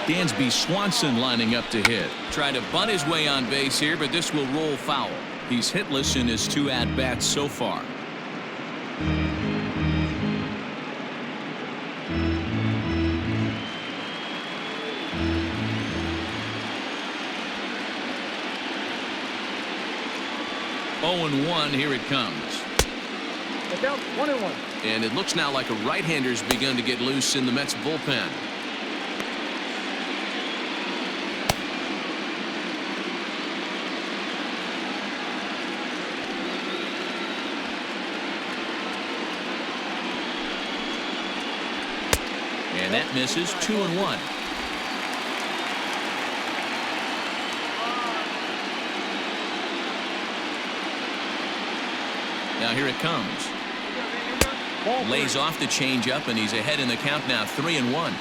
Dansby Swanson lining up to hit. Tried to bunt his way on base here, but this will roll foul. He's hitless in his 2 at-bats so far. Oh, 1, here it comes. Look out, 1-1. And it looks now like a right-hander's begun to get loose in the Mets bullpen. And that misses. 2-1. Now here it comes. Lays off the changeup, and he's ahead in the count now. 3-1.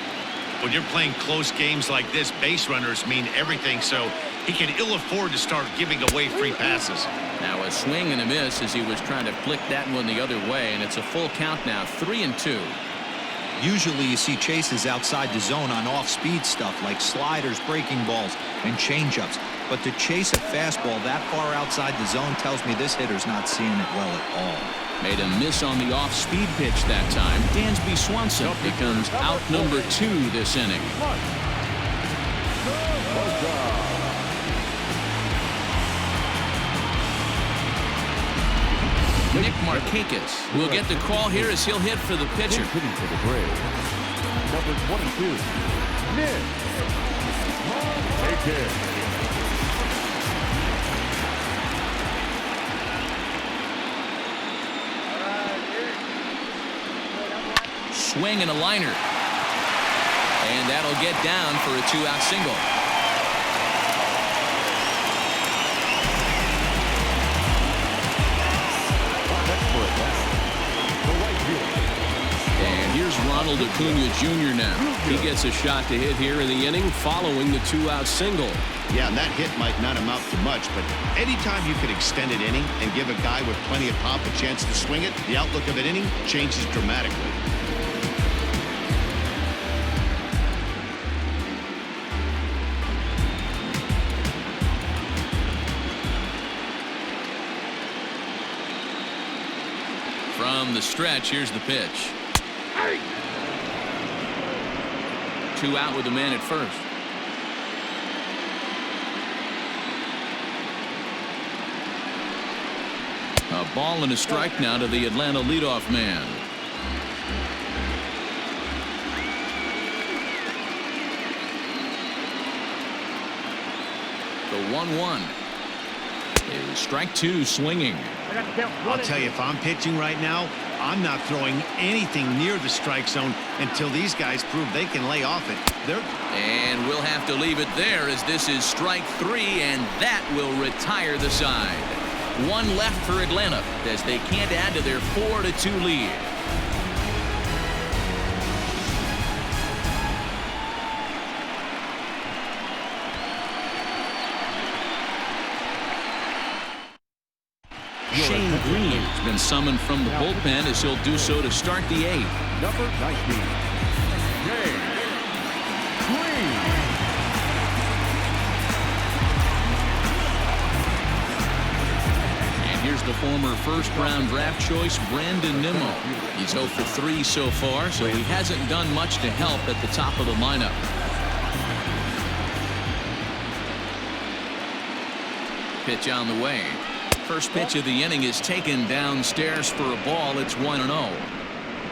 When you're playing close games like this, base runners mean everything, so he can ill afford to start giving away free passes. Now a swing and a miss as he was trying to flick that one the other way, and it's a full count now. 3-2. Usually you see chases outside the zone on off-speed stuff like sliders, breaking balls, and changeups. But to chase a fastball that far outside the zone tells me this hitter's not seeing it well at all. Made a miss on the off-speed pitch that time. Dansby Swanson becomes out number 2 this inning. Nick Markakis will get the call here as he'll hit for the pitcher. Hitting for the Braves, number 22, Nick taken. Swing and a liner. And that'll get down for a 2-out single. And here's Ronald Acuna Jr. now. He gets a shot to hit here in the inning following the 2-out single. Yeah, and that hit might not amount to much, but anytime you can extend an inning and give a guy with plenty of pop a chance to swing it, the outlook of an inning changes dramatically. From the stretch, here's the pitch. 2 out with a man at first. A ball and a strike now to the Atlanta leadoff man. The 1-1 is strike 2 swinging. I'll tell you, if I'm pitching right now, I'm not throwing anything near the strike zone until these guys prove they can lay off it. And we'll have to leave it there as this is strike 3, and that will retire the side. 1 left for Atlanta as they can't add to their 4-2 lead. Shane Green has been summoned from the bullpen as he'll do so to start the 8th. Number 19, Shane Green. And here's the former first-round draft choice, Brandon Nimmo. He's 0 for 3 so far, so he hasn't done much to help at the top of the lineup. Pitch on the way. First pitch of the inning is taken downstairs for a ball. It's 1-0.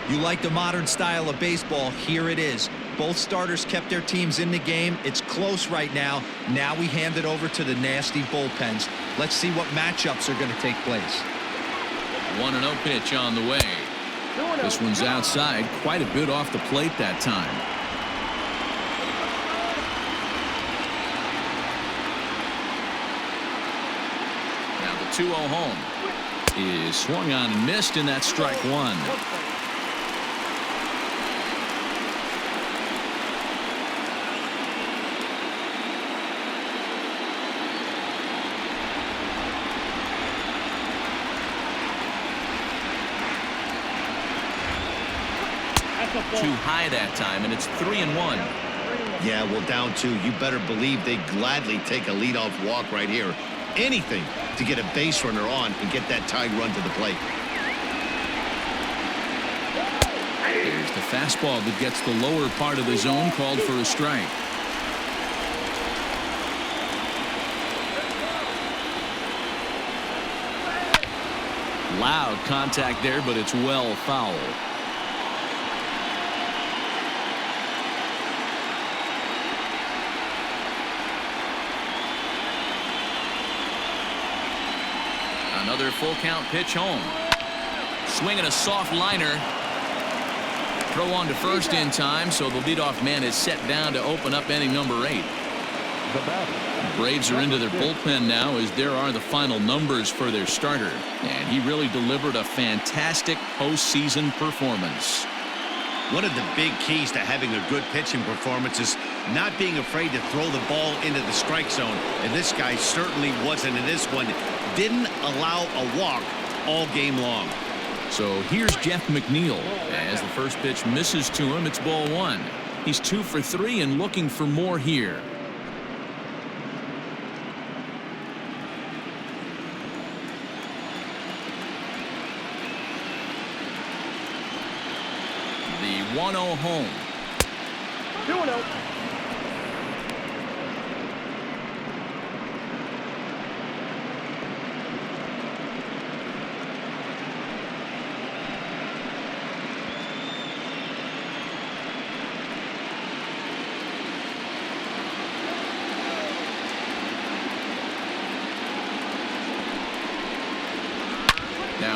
You like the modern style of baseball? Here it is. Both starters kept their teams in the game. It's close right now. Now we hand it over to the nasty bullpens. Let's see what matchups are going to take place. 1-0 pitch on the way. This one's outside, quite a bit off the plate that time. Now the 2-0 home is swung on and missed, and that's strike 1. Too high that time, and it's 3-1. Yeah, well, down 2. You better believe they gladly take a leadoff walk right here. Anything to get a base runner on and get that tying run to the plate. There's the fastball that gets the lower part of the zone, called for a strike. Loud contact there, but it's well foul. Another full count pitch home. Swinging a soft liner. Throw on to first in time, so the leadoff man is set down to open up inning number 8. The Braves are into their bullpen now, as there are the final numbers for their starter. And he really delivered a fantastic postseason performance. One of the big keys to having a good pitching performance is not being afraid to throw the ball into the strike zone. And this guy certainly wasn't in this one. Didn't allow a walk all game long. So here's Jeff McNeil. As the first pitch misses to him, it's ball 1. He's 2 for 3 and looking for more here. The 1-0 home. 2-0.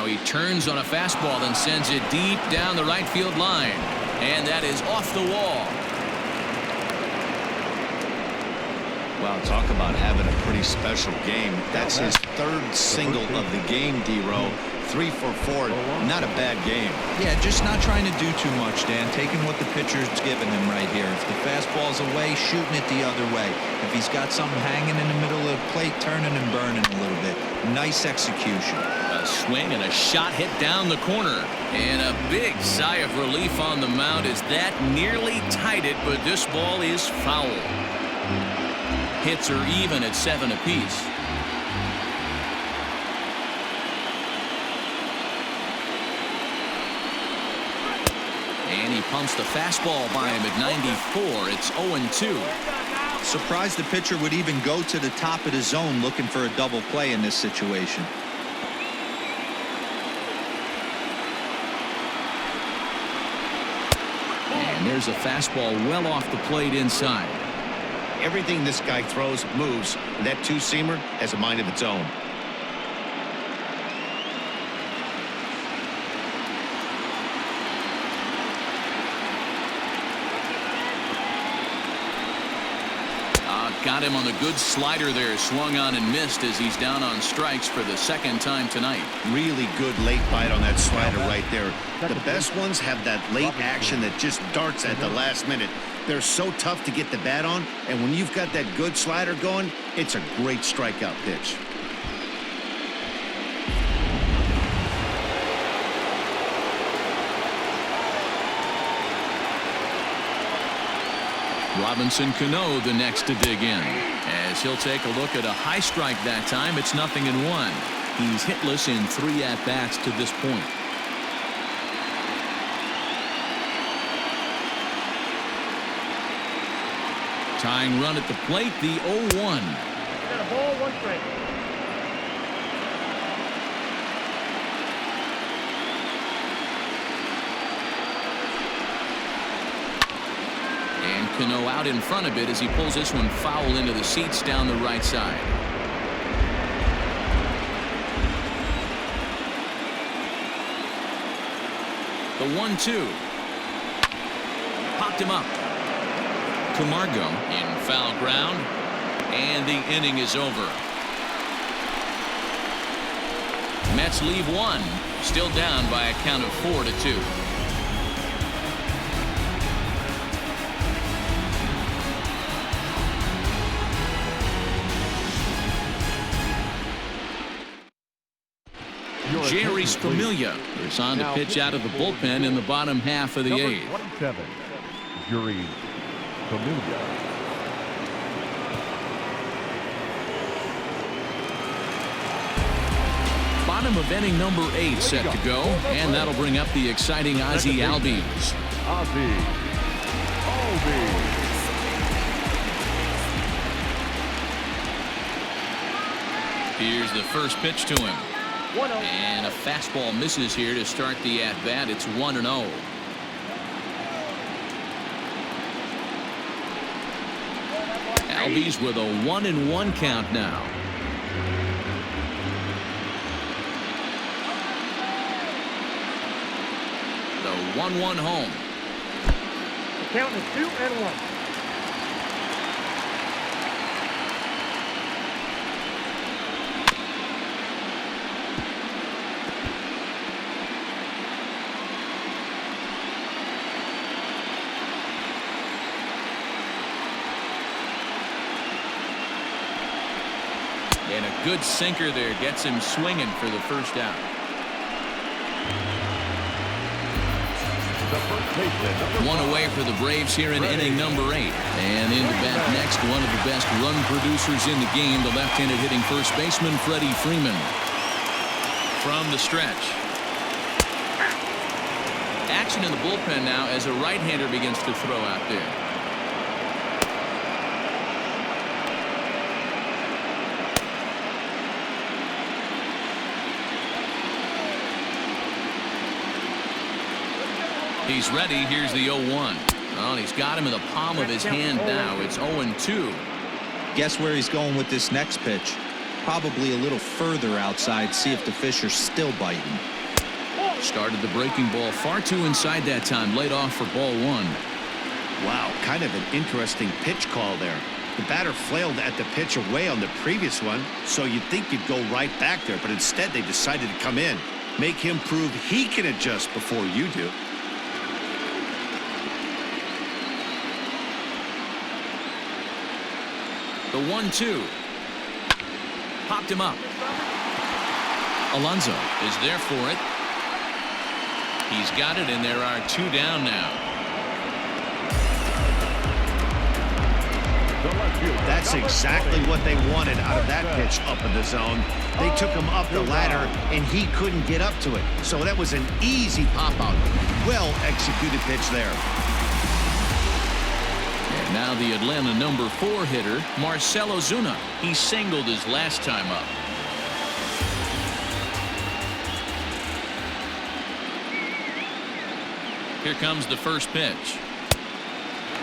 he turns on a fastball and sends it deep down the right field line. And that is off the wall. Well, talk about having a pretty special game. That's his third single of the game, D-Row. 3 for 4. Not a bad game. Yeah, just not trying to do too much, Dan. Taking what the pitcher's giving him right here. If the fastball's away, shooting it the other way. If he's got something hanging in the middle of the plate, turning and burning a little bit. Nice execution. A swing and a shot hit down the corner. And a big sigh of relief on the mound as that nearly tied it, but this ball is foul. Hits are even at 7 apiece. And he pumps the fastball by him at 94. It's 0-2. Surprised the pitcher would even go to the top of the zone looking for a double play in this situation. And there's a fastball well off the plate inside. Everything this guy throws moves, and that two-seamer has a mind of its own. Got him on the good slider there. Swung on and missed as he's down on strikes for the second time tonight. Really good late bite on that slider right there. The best ones have that late action that just darts at the last minute. They're so tough to get the bat on, and when you've got that good slider going, it's a great strikeout pitch. Robinson Cano the next to dig in, as he'll take a look at a high strike that time. It's 0-1. He's hitless in 3 at-bats to this point. Tying run at the plate, the 0-1. Got a ball, 1 strike. And Cano out in front of it as he pulls this one foul into the seats down the right side. The 1-2. Popped him up. Camargo in foul ground, and the inning is over. Mets leave 1, still down by a count of 4-2. Jerry's Familia is on to pitch out of the bullpen in the bottom half of the 8th. 27, Jerry's Familia. Bottom of inning number 8 set to go, and that'll bring up the exciting Ozzie Albies. Ozzie Albies. Here's the first pitch to him. And a fastball misses here to start the at-bat. It's 1-0. Albies with a 1-1 count now. The 1-1 home. The count is 2-1. And a good sinker there gets him swinging for the first out. One away for the Braves here in inning number 8. And in the bat next, one of the best run producers in the game, the left-handed hitting first baseman Freddie Freeman. From the stretch. Action in the bullpen now as a right-hander begins to throw out there. He's ready. Here's the 0-1. Well, he's got him in the palm of his hand now. It's 0-2. Guess where he's going with this next pitch? Probably a little further outside. See if the fish are still biting. Started the breaking ball far too inside that time. Laid off for ball one. Wow, kind of an interesting pitch call there. The batter flailed at the pitch away on the previous one, so you'd think you'd go right back there, but instead they decided to come in. Make him prove he can adjust before you do. The 1-2. Popped him up. Alonso is there for it. He's got it, and there are two down now. That's exactly what they wanted out of that pitch up in the zone. They took him up the ladder, and he couldn't get up to it. So that was an easy pop-out. Well-executed pitch there. And now the Atlanta number 4 hitter, Marcell Ozuna. He singled his last time up. Here comes the first pitch.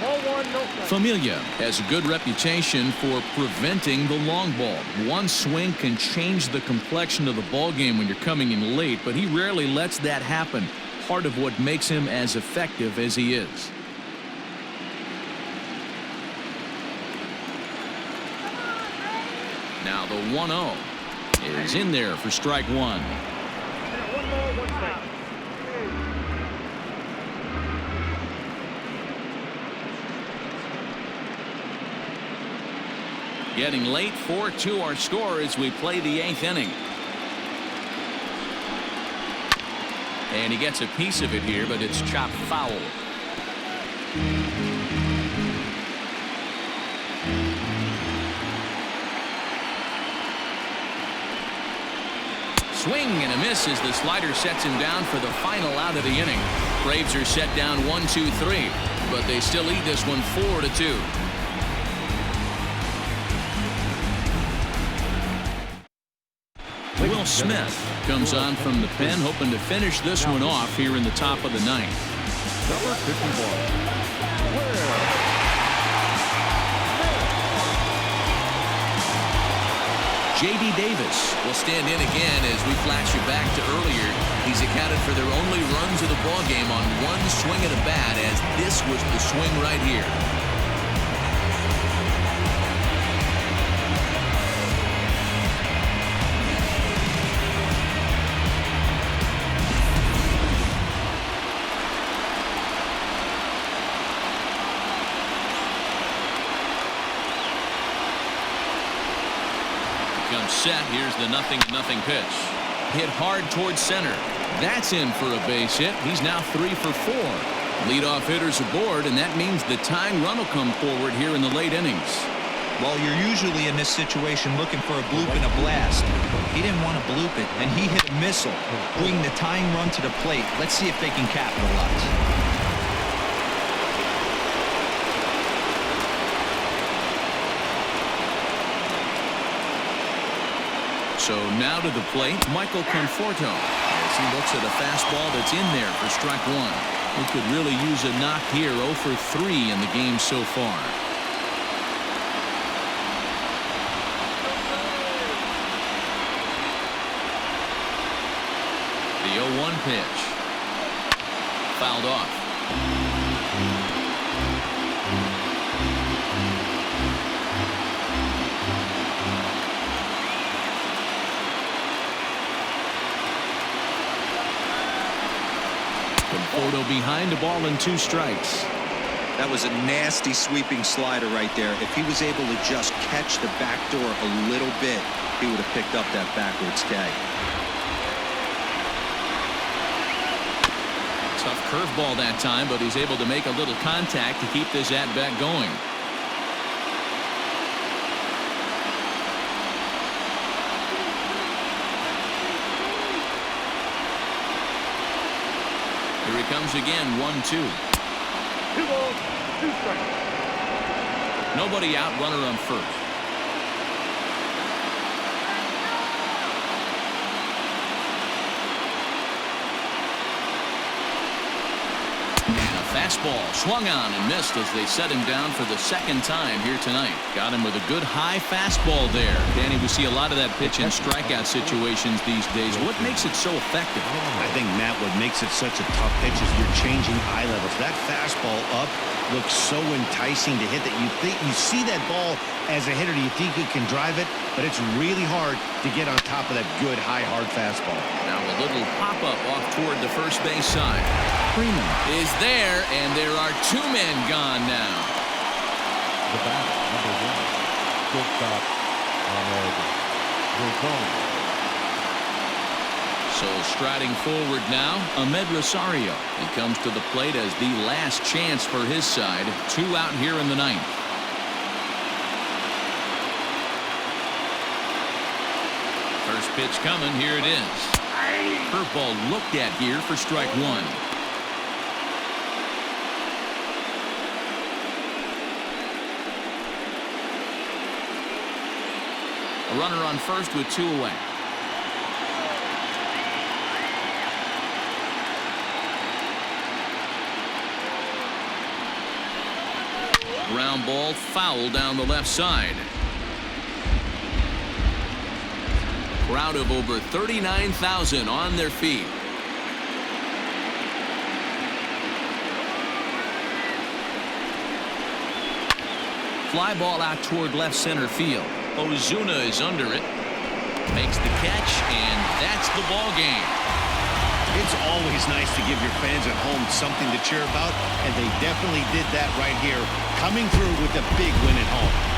Ball one, no strike. Familia has a good reputation for preventing the long ball. One swing can change the complexion of the ball game when you're coming in late, but he rarely lets that happen. Part of what makes him as effective as he is. Now the 1-0 is in there for strike one. One ball, one strike. Getting late, 4-2 our score as we play the 8th inning. And he gets a piece of it here, but it's chopped foul. Swing and a miss as the slider sets him down for the final out of the inning. Braves are set down 1-2-3, but they still lead this one 4-2. Will Smith comes on from the pen, hoping to finish this one off here in the top of the 9th. Number 51. J.D. Davis will stand in again as we flash you back to earlier. He's accounted for their only runs of the ball game on one swing of the bat, as this was the swing right here. Set. Here's the 0-0 pitch. Hit hard towards center. That's in for a base hit. He's now 3 for 4. Leadoff hitters aboard, and that means the tying run will come forward here in the late innings. Well, you're usually in this situation looking for a bloop and a blast. He didn't want to bloop it, and he hit a missile, bringing the tying run to the plate. Let's see if they can capitalize. So now to the plate, Michael Conforto, as he looks at a fastball that's in there for strike one. He could really use a knock here. 0 for 3 in the game so far. The 0-1 pitch. Fouled off. Conforto behind, a ball and 2 strikes. That was a nasty sweeping slider right there. If he was able to just catch the back door a little bit, he would have picked up that backwards K. Tough curveball that time, but he's able to make a little contact to keep this at-bat going. Here he comes again, 1-2. 2 balls, 2 strikes. Nobody out, runner on first. And a Fastball swung on and missed as they set him down for the second time here tonight. Got him with a good high fastball there. Danny, we see a lot of that pitch in strikeout situations these days. What makes it so effective? I think, Matt, what makes it such a tough pitch is you're changing eye levels. That fastball up looks so enticing to hit that you see that ball as a hitter. You think you can drive it, but it's really hard to get on top of that good high hard fastball. Now a little pop-up off toward the first base side. Freeman is there, and there are two men gone now. The batter, number 1, shortstop Ahmed. So striding forward now, Ahmed Rosario. He comes to the plate as the last chance for his side. 2 out here in the 9th. First pitch coming. Here it is. Curveball looked at here for strike 1. A runner on first with 2 away. Ground ball foul down the left side. Crowd of over 39,000 on their feet. Fly ball out toward left center field. Ozuna is under it. Makes the catch, and that's the ball game. It's always nice to give your fans at home something to cheer about, and they definitely did that right here, coming through with a big win at home.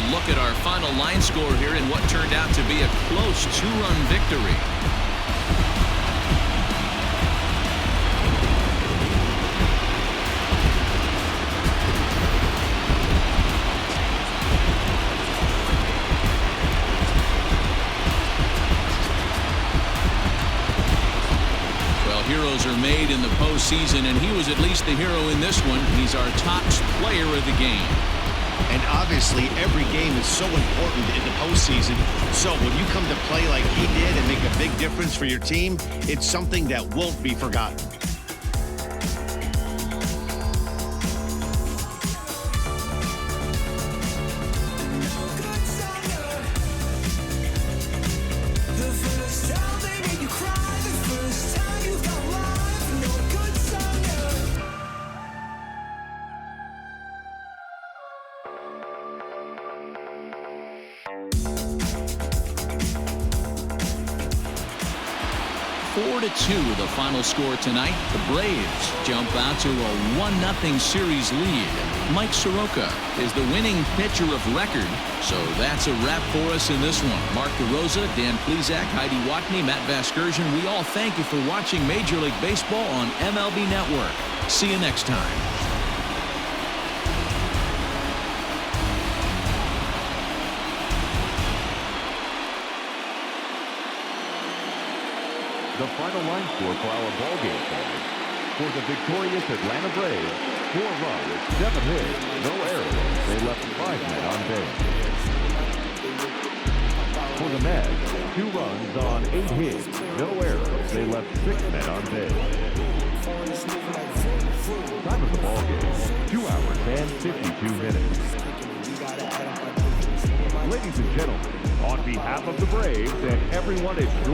Look at our final line score here in what turned out to be a close 2-run victory. Well, heroes are made in the postseason, and he was at least the hero in this one. He's our top player of the game. And obviously, every game is so important in the postseason. So when you come to play like he did and make a big difference for your team, it's something that won't be forgotten. The final score tonight. The Braves jump out to a 1-0 series lead. Mike Soroka is the winning pitcher of record. So that's a wrap for us in this one. Mark DeRosa, Dan Plesac, Heidi Watney, Matt Vasgersian. We all thank you for watching Major League Baseball on MLB Network. See you next time. The final line score for our ball game tonight. For the victorious Atlanta Braves, 4 runs, 7 hits, no errors. They left 5 men on base. For the Mets, 2 runs on 8 hits, no errors. They left 6 men on base. Time of the ball game, 2 hours and 52 minutes. Ladies and gentlemen, on behalf of the Braves and everyone at